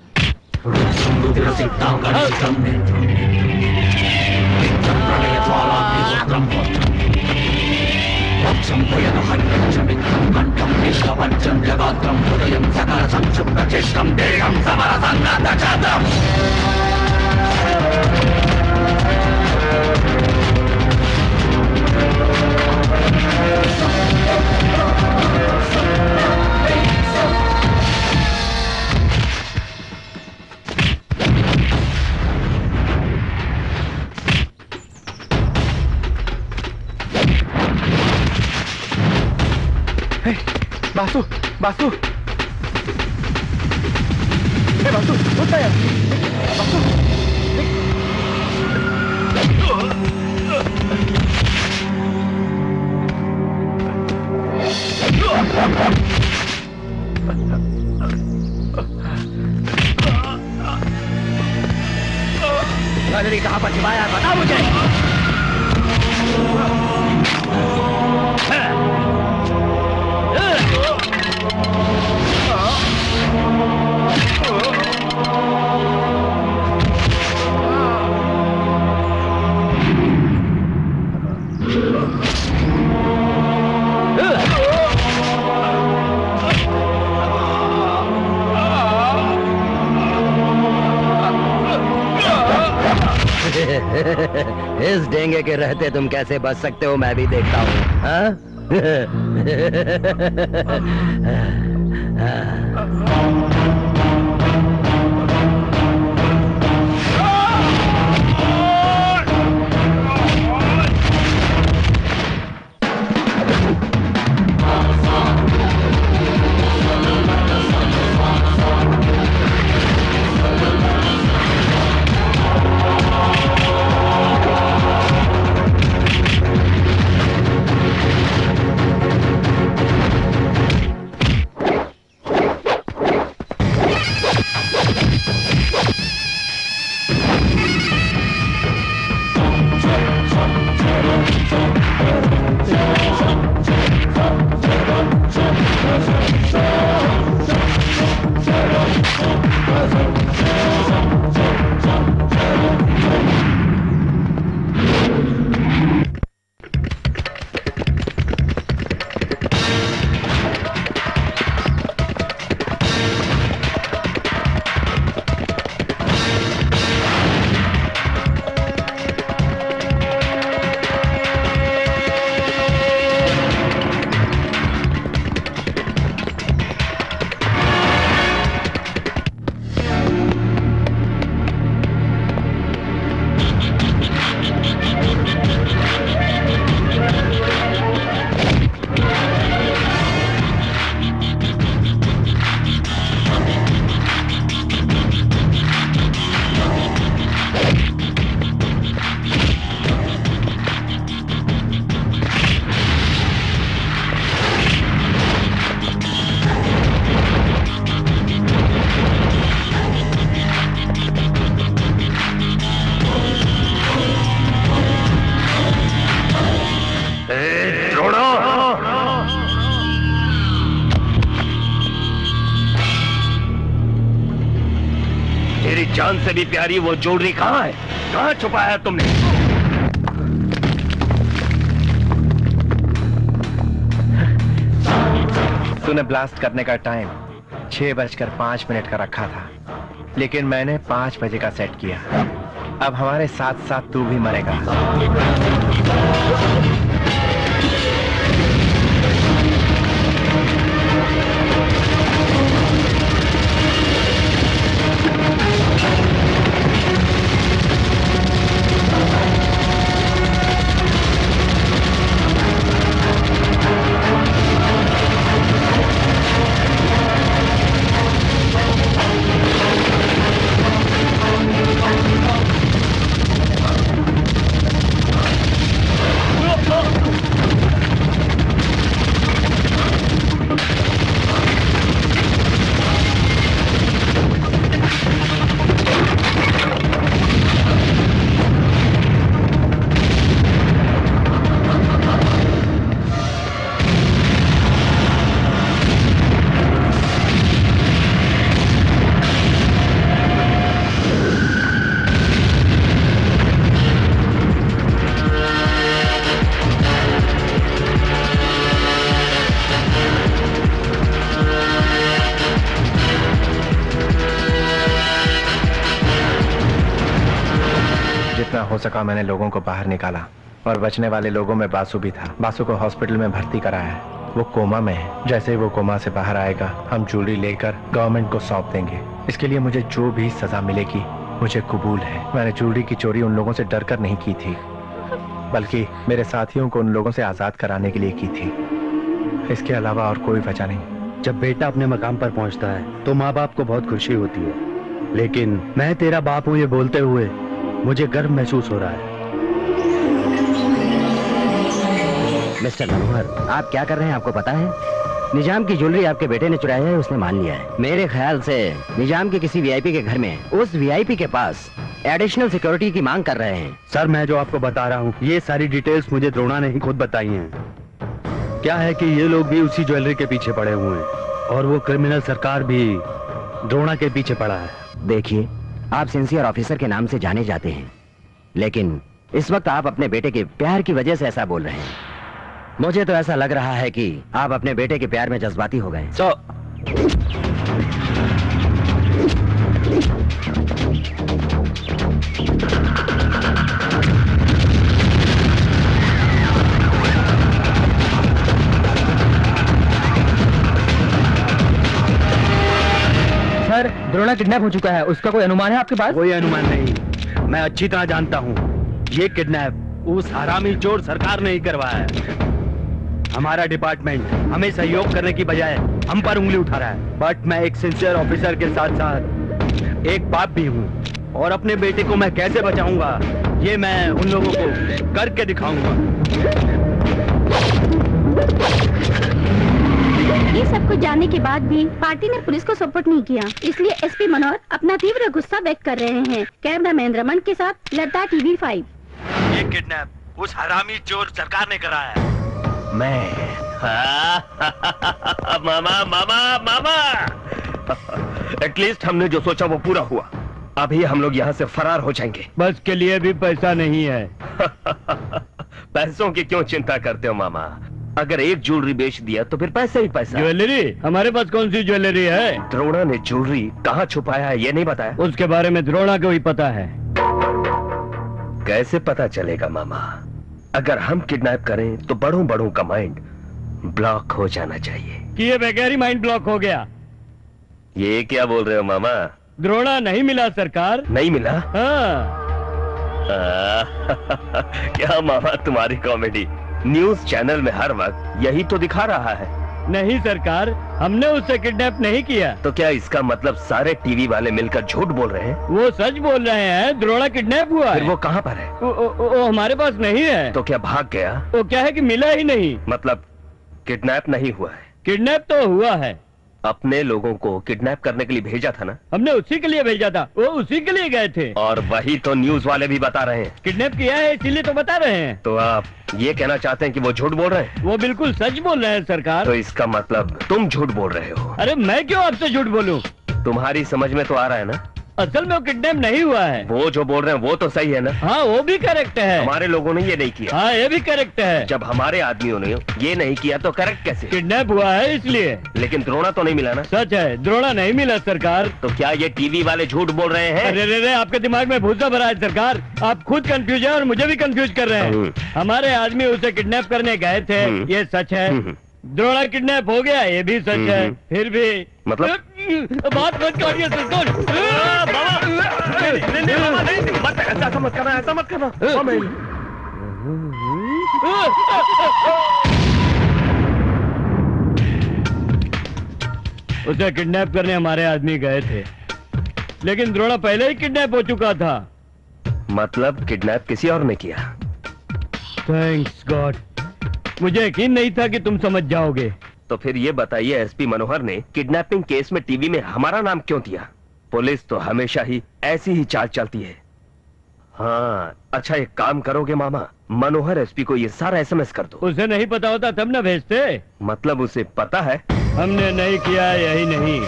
बासु बासु बासु उठता यार बासु ज्वेलरी कहाँ पर छिपाया बता मुझे। इस डेंगे के रहते तुम कैसे बच सकते हो मैं भी देखता हूँ। जान से भी प्यारी वो ज्वेलरी कहाँ है? कहाँ छुपाया है तुमने? तूने ब्लास्ट करने का टाइम 6:05 का रखा था, लेकिन मैंने 5 बजे का सेट किया। अब हमारे साथ साथ तू भी मरेगा। हो सका मैंने लोगों को बाहर निकाला और बचने वाले लोगों में बासु भी था। बासु को हॉस्पिटल में भर्ती कराया है, वो कोमा में है। जैसे ही वो कोमा से बाहर आएगा हम ज्वेलरी लेकर गवर्नमेंट को सौंप देंगे। इसके लिए मुझे जो भी सजा मिलेगी मुझे कबूल है। मैंने ज्वेलरी की चोरी उन लोगों से डर कर नहीं की थी, बल्कि मेरे साथियों को उन लोगों से आजाद कराने के लिए की थी। इसके अलावा और कोई वजह नहीं। जब बेटा अपने मकाम पर पहुंचता है तो माँ बाप को बहुत खुशी होती है, लेकिन मैं तेरा बाप हूँ ये बोलते हुए मुझे गर्व महसूस हो रहा है। मिस्टर मनोहर, आप क्या कर रहे हैं आपको पता है? निजाम की ज्वेलरी आपके बेटे ने चुराई है, उसने मान लिया है। मेरे ख्याल से निजाम के किसी वीआईपी के घर में उस वीआईपी के पास एडिशनल सिक्योरिटी की मांग कर रहे हैं। सर, मैं जो आपको बता रहा हूँ ये सारी डिटेल्स मुझे द्रोणा ने ही खुद बताई हैं। क्या है कि ये लोग भी उसी ज्वेलरी के पीछे पड़े हुए हैं और वो क्रिमिनल सरकार भी द्रोणा के पीछे पड़ा है। देखिए, आप सिंसियर ऑफिसर के नाम से जाने जाते हैं, लेकिन इस वक्त आप अपने बेटे के प्यार की वजह से ऐसा बोल रहे हैं। मुझे तो ऐसा लग रहा है कि आप अपने बेटे के प्यार में जज्बाती हो गए। सर, द्रोणा किडनैप हो चुका है। उसका कोई अनुमान है आपके पास? कोई अनुमान नहीं। मैं अच्छी तरह जानता हूँ ये किडनैप उस हरामी चोर सरकार ने ही करवाया है। हमारा डिपार्टमेंट हमें सहयोग करने की बजाय हम पर उंगली उठा रहा है। बट मैं एक सिंसियर ऑफिसर के साथ साथ एक बाप भी हूँ, और अपने बेटे को मैं कैसे बचाऊंगा ये मैं उन लोगों को करके दिखाऊंगा। ये सब कुछ जानने के बाद भी पार्टी ने पुलिस को सपोर्ट नहीं किया, इसलिए एसपी मनोहर अपना तीव्र गुस्सा व्यक्त कर रहे हैं। कैमरामैन रमन के साथ लता TV5। ये किडनैप उस हरामी चोर सरकार ने कराया है। मैं मामा मामा मामा एटलीस्ट हमने जो सोचा वो पूरा हुआ। अभी हम लोग यहाँ से फरार हो जाएंगे। बस के लिए भी पैसा नहीं है। पैसों की क्यों चिंता करते हो मामा? अगर एक ज्वेलरी बेच दिया तो फिर पैसा ही पैसा। ज्वेलरी? हमारे पास कौन सी ज्वेलरी है? द्रोणा ने ज्वेलरी कहाँ छुपाया है ये नहीं बताया? उसके बारे में द्रोणा को ही पता है। कैसे पता चलेगा मामा? अगर हम किडनैप करें तो बड़ों बड़ों का माइंड ब्लॉक हो जाना चाहिए। किए बगैर ही माइंड ब्लॉक हो गया। ये क्या बोल रहे हो मामा? द्रोणा नहीं मिला सरकार। नहीं मिला? हाँ। क्या मामा तुम्हारी कॉमेडी। न्यूज चैनल में हर वक्त यही तो दिखा रहा है। नहीं सरकार, हमने उससे किडनैप नहीं किया। तो क्या इसका मतलब सारे टीवी वाले मिलकर झूठ बोल रहे हैं? वो सच बोल रहे हैं। द्रोणा किडनैप हुआ फिर है। वो कहाँ पर है? वो हमारे पास नहीं है। तो क्या भाग गया? वो क्या है कि मिला ही नहीं। मतलब किडनैप नहीं हुआ है? किडनैप तो हुआ है। अपने लोगों को किडनैप करने के लिए भेजा था ना? हमने उसी के लिए भेजा था, वो उसी के लिए गए थे। और वही तो न्यूज वाले भी बता रहे हैं। किडनैप किया है इसीलिए तो बता रहे हैं। तो आप ये कहना चाहते हैं कि वो झूठ बोल रहे हैं? वो बिल्कुल सच बोल रहे हैं सरकार। तो इसका मतलब तुम झूठ बोल रहे हो? अरे मैं क्यों आपसे झूठ बोलूं? तुम्हारी समझ में तो आ रहा है ना? असल में वो किडनैप नहीं हुआ है। वो जो बोल रहे हैं वो तो सही है ना? हाँ वो भी करेक्ट है। हमारे लोगों ने ये नहीं किया। हाँ ये भी करेक्ट है। जब हमारे आदमियों ने ये नहीं किया तो करेक्ट कैसे? किडनैप हुआ है इसलिए। लेकिन द्रोणा तो नहीं मिला ना? सच है, द्रोणा नहीं मिला सरकार। तो क्या ये टीवी वाले झूठ बोल रहे हैं? अरे रे आपके दिमाग में भूसा भरा है सरकार। आप खुद कंफ्यूज है और मुझे भी कंफ्यूज कर रहे हैं। हमारे आदमी उसे किडनैप करने गए थे, ये सच है। द्रोणा किडनैप हो गया, ये भी सच है। फिर भी मतलब बात मत करिए सरकार। ऐसा मत करना, ऐसा मत करना। उसे किडनैप करने हमारे आदमी गए थे, लेकिन द्रोणा पहले ही किडनैप हो चुका था। मतलब किडनैप किसी और ने किया? थैंक्स गॉड, मुझे यकीन नहीं था कि तुम समझ जाओगे। तो फिर ये बताइए एसपी मनोहर ने किडनैपिंग केस में टीवी में हमारा नाम क्यों दिया? पुलिस तो हमेशा ही ऐसी ही चाल चलती है। हाँ अच्छा एक काम करोगे मामा, मनोहर एसपी को ये सारा SMS कर दो। उसे नहीं पता होता तब न भेजते। मतलब उसे पता है? हमने नहीं किया यही नहीं,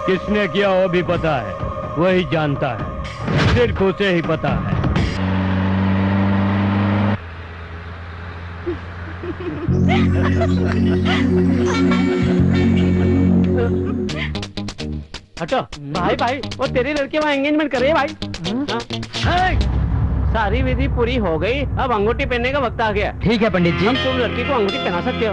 किसने किया वो भी पता है, वही जानता है, सिर्फ उसे ही पता है। हटो भाई भाई, वो तेरी लड़की वहाँ एंगेजमेंट कर रही है भाई। सारी विधि पूरी हो गई, अब अंगूठी पहनने का वक्त आ गया। ठीक है पंडित जी। हम तुम लड़की को अंगूठी पहना सकते हो।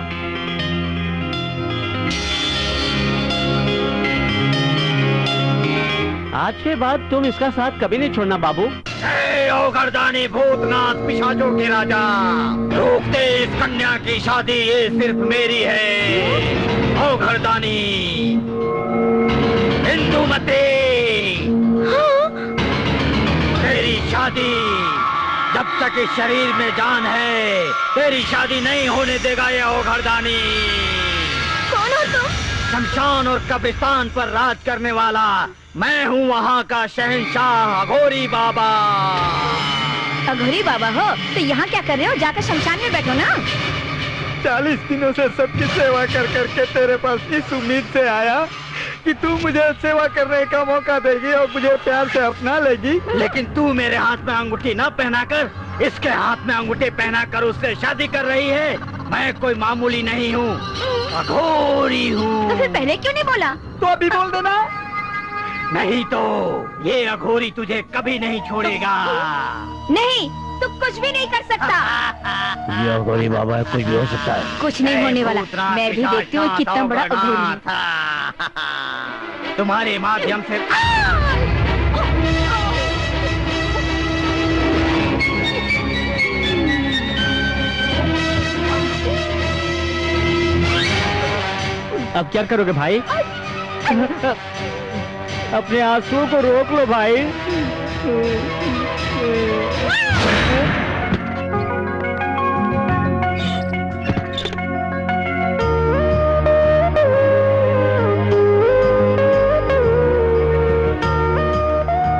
आज के बाद तुम इसका साथ कभी नहीं छोड़ना बाबू। गर्दानी भूतनाथ पिशाचों के राजा, रोक दे इस कन्या की शादी, ये सिर्फ मेरी है। ओ गर्दानी इंदुमती, तेरी शादी जब तक इस शरीर में जान है, तेरी शादी नहीं होने देगा ये ओ गर्दानी। कौन हो तुम? शमशान और कब्रिस्तान पर राज करने वाला मैं हूँ, वहाँ का शहंशाह अघोरी बाबा। अघोरी बाबा हो तो यहाँ क्या कर रहे हो? जाकर शमशान में बैठो ना। 40 दिनों से सबकी सेवा कर करके तेरे पास इस उम्मीद से आया कि तू मुझे सेवा करने का मौका देगी और मुझे प्यार से अपना लेगी। लेकिन तू मेरे हाथ में अंगूठी न पहनाकर इसके हाथ में अंगूठी पहनाकर उससे शादी कर रही है। मैं कोई मामूली नहीं हूँ, अघोरी हूँ। तो फिर पहले क्यों नहीं बोला? तो अभी बोल देना। नहीं तो ये अघोरी तुझे कभी नहीं छोड़ेगा। नहीं, तू कुछ भी नहीं कर सकता। ये अघोरी बाबा है, कुछ भी हो सकता है। कुछ नहीं होने वाला, मैं भी देखती हूँ कितना बड़ा अघोरी है। तुम्हारे माध्यम से अब क्या करोगे भाई? अपने आंसुओं को रोक लो भाई।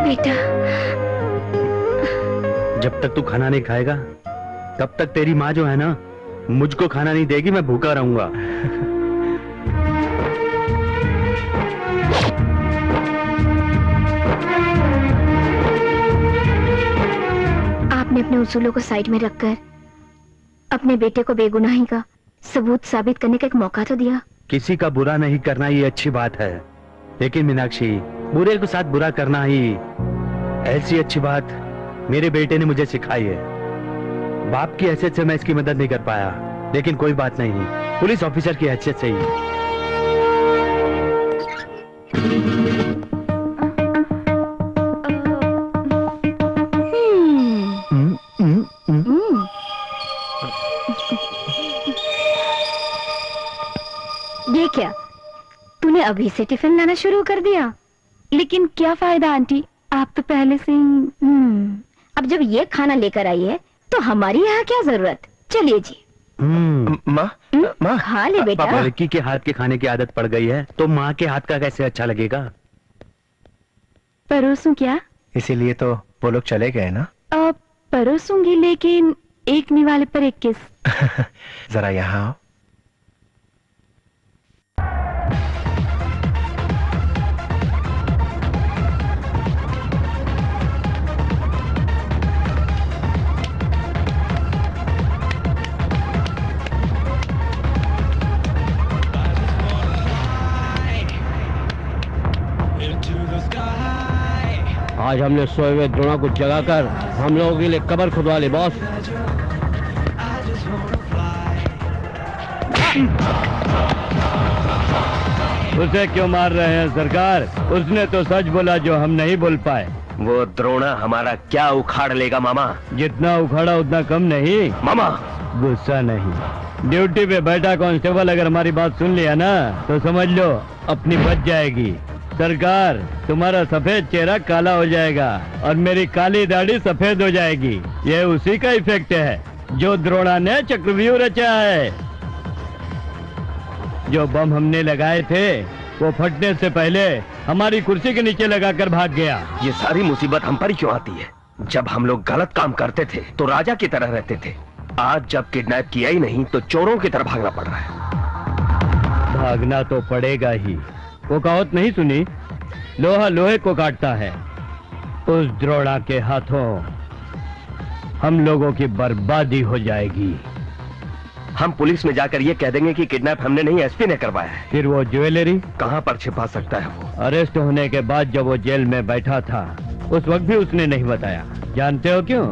बेटा, जब तक तू खाना नहीं खाएगा तब तक तेरी माँ जो है ना मुझको खाना नहीं देगी, मैं भूखा रहूंगा। आपने अपने उसूलों को साइड में रखकर अपने बेटे को बेगुनाही का सबूत साबित करने का एक मौका तो दिया। किसी का बुरा नहीं करना ये अच्छी बात है, लेकिन मीनाक्षी बुरे के साथ बुरा करना ही ऐसी अच्छी बात मेरे बेटे ने मुझे सिखाई है। बाप की हैसियत से मैं इसकी मदद नहीं कर पाया, लेकिन कोई बात नहीं, पुलिस ऑफिसर की हैसियत से ही। ये क्या, तूने अभी से टिफिन लाना शुरू कर दिया? लेकिन क्या फायदा आंटी, आप तो पहले से अब जब ये खाना लेकर आई है तो हमारी यहाँ क्या जरूरत। चलिए जी। माँ खा ले बेटा। लड़की के हाथ के खाने की आदत पड़ गई है तो माँ के हाथ का कैसे अच्छा लगेगा? परोसूं क्या? इसीलिए तो वो लोग चले गए ना। परोसूंगी, लेकिन एक निवाले पर एक किस। जरा यहाँ आओ। आज हमने सोए हुए द्रोणा को जगाकर हम लोगों के लिए कब्र खुदवा ली बॉस। उसे क्यों मार रहे हैं सरकार? उसने तो सच बोला जो हम नहीं बोल पाए। वो द्रोणा हमारा क्या उखाड़ लेगा मामा? जितना उखाड़ा उतना कम नहीं मामा। गुस्सा नहीं, ड्यूटी पे बैठा कांस्टेबल अगर हमारी बात सुन लिया ना तो समझ लो अपनी बच जाएगी। सरकार, तुम्हारा सफेद चेहरा काला हो जाएगा और मेरी काली दाढ़ी सफेद हो जाएगी। ये उसी का इफेक्ट है जो द्रोणा ने चक्रव्यूह रचा है। जो बम हमने लगाए थे वो फटने से पहले हमारी कुर्सी के नीचे लगाकर भाग गया। ये सारी मुसीबत हम पर क्यों आती है? जब हम लोग गलत काम करते थे तो राजा की तरह रहते थे, आज जब किडनैप किया ही नहीं तो चोरों की तरह भागना पड़ रहा है। भागना तो पड़ेगा ही। वो कहावत नहीं सुनी, लोहा लोहे को काटता है। उस द्रोणा के हाथों हम लोगों की बर्बादी हो जाएगी। हम पुलिस में जाकर ये कह देंगे कि किडनैप हमने नहीं, एसपी ने करवाया है। फिर वो ज्वेलरी कहाँ पर छिपा सकता है वो? अरेस्ट होने के बाद जब वो जेल में बैठा था उस वक्त भी उसने नहीं बताया। जानते हो क्यों?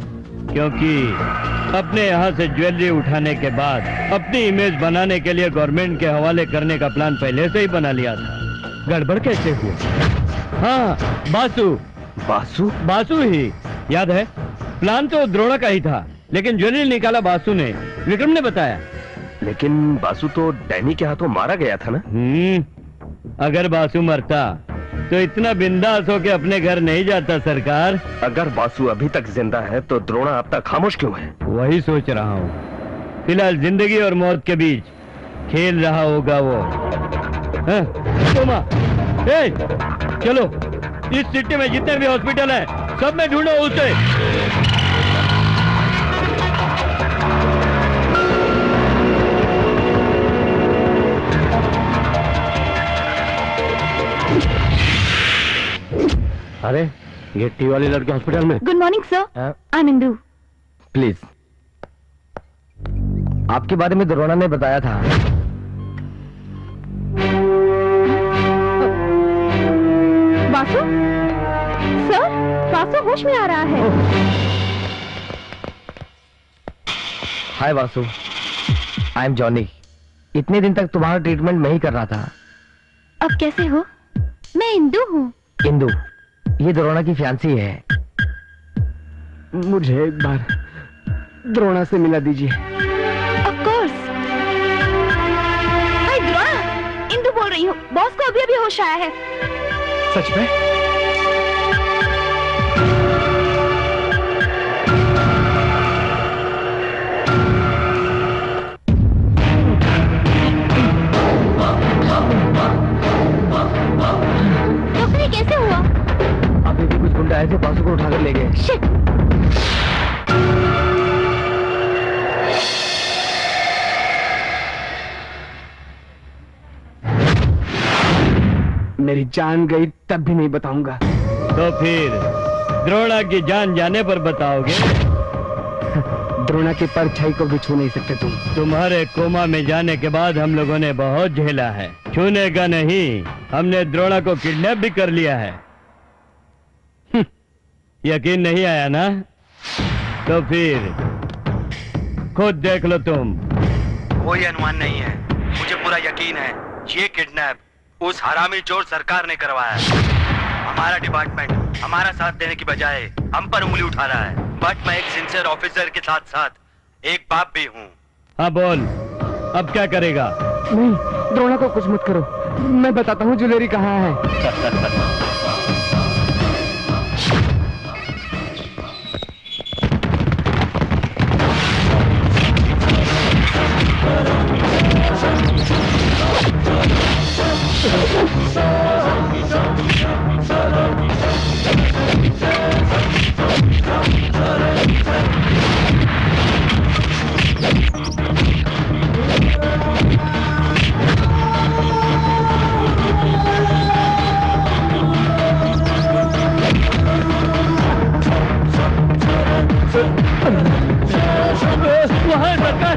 क्योंकि अपने यहाँ से ज्वेलरी उठाने के बाद अपनी इमेज बनाने के लिए गवर्नमेंट के हवाले करने का प्लान पहले से ही बना लिया था। गड़बड़ कैसे हुई? हाँ, बासु ही याद है। प्लान तो द्रोणा का ही था, लेकिन ज्वेलरी निकाला बासु ने, विक्रम ने बताया। लेकिन बासु तो डैनी के हाथों मारा गया था ना। अगर बासु मरता तो इतना बिंदास होके अपने घर नहीं जाता सरकार। अगर बासु अभी तक जिंदा है तो द्रोणा अब तक खामोश क्यों है? वही सोच रहा हूँ। फिलहाल जिंदगी और मौत के बीच खेल रहा होगा वो। चलो, इस सिटी में जितने भी हॉस्पिटल हैं, सब में ढूंढो उसे। अरे ये टी वाली लड़की हॉस्पिटल में। Good morning sir, I am Indu. Please. आपके बारे में द्रोणा ने बताया था। वासु सर, वासु होश में आ रहा है। हाय वासु, आई एम जॉनी। इतने दिन तक तुम्हारा ट्रीटमेंट मैं ही कर रहा था। अब कैसे हो? मैं इंदु हूँ। इंदु, ये द्रोणा की फियांसी है। मुझे एक बार द्रोणा से मिला दीजिए। Of course। हाय द्रोणा, इंदु बोल रही हूँ। बॉस को अभी अभी होश आया है। सच में? डॉक्टर, कैसे हुआ? अभी भी कुछ गुंडा ऐसे बासु को उठाकर ले गए। शिट। मेरी जान गई तब भी नहीं बताऊंगा। तो फिर द्रोणा की जान जाने पर बताओगे? द्रोणा की परछाई को भी छू नहीं सकते तुम। तुम्हारे कोमा में जाने के बाद हम लोगों ने बहुत झेला है। छूने का नहीं, हमने द्रोणा को किडनैप भी कर लिया है। यकीन नहीं आया ना? तो फिर खुद देख लो तुम। कोई अनुमान नहीं है, मुझे पूरा यकीन है ये किडनैप उस हरामी चोर सरकार ने करवाया है। हमारा डिपार्टमेंट हमारा साथ देने की बजाय हम पर उंगली उठा रहा है। बट मैं एक सिंसियर ऑफिसर के साथ साथ एक बाप भी हूँ। हाँ बोल, अब क्या करेगा? नहीं, द्रोणा को कुछ मत करो, मैं बताता हूँ ज्वेलरी कहाँ है। वहाँ सरकार।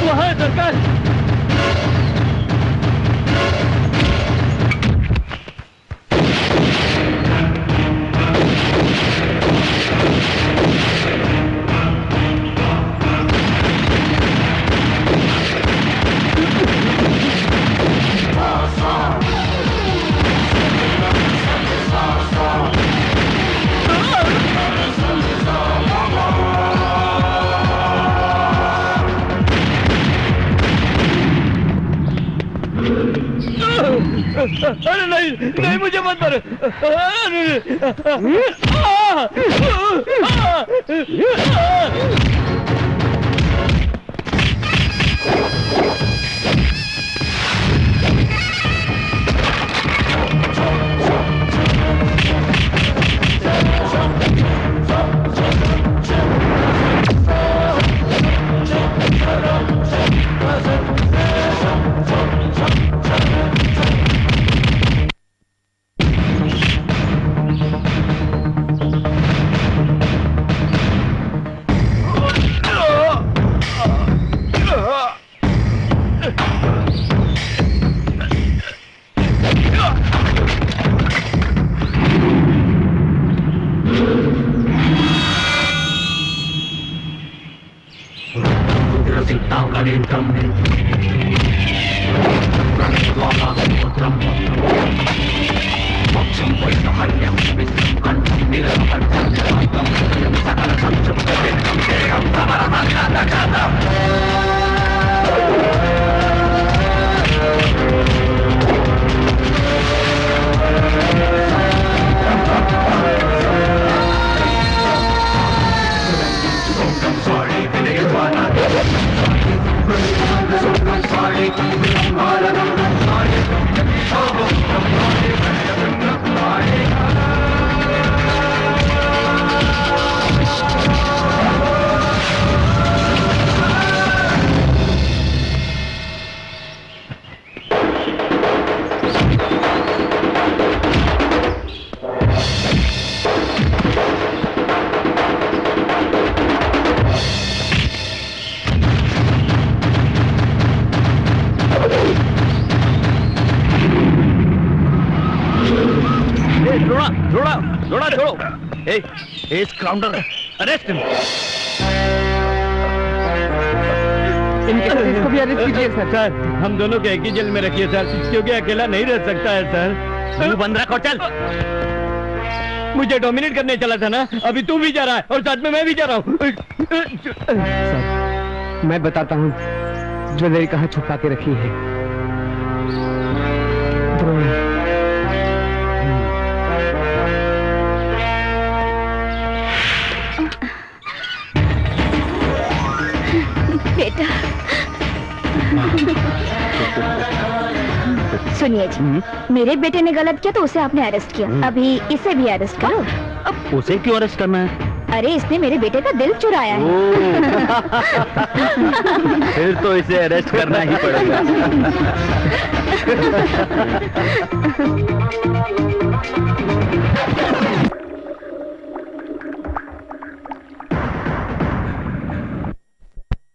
वहाँ सरकार। अरे नहीं नहीं, मुझे मत मारो। द्रोणा छोड़ो। ए स्काउंडर, अरेस्ट हिम। इसको भी अरेस्ट कीजिए सर। हम दोनों को एक ही जेल में रखिए सर, क्योंकि अकेला नहीं रह सकता है सर। तू बंद रखो, चल। मुझे डोमिनेट करने चला था ना, अभी तू भी जा रहा है और साथ में मैं भी जा रहा हूँ। सर, मैं बताता हूँ ज्वेलरी कहाँ छुपा के रखी है। बेटा सुनिए जी, मेरे बेटे ने गलत किया तो उसे आपने अरेस्ट किया, अभी इसे भी अरेस्ट करो। उसे क्यों अरेस्ट करना है? अरे इसने मेरे बेटे का दिल चुराया है। फिर तो इसे अरेस्ट करना ही पड़ेगा।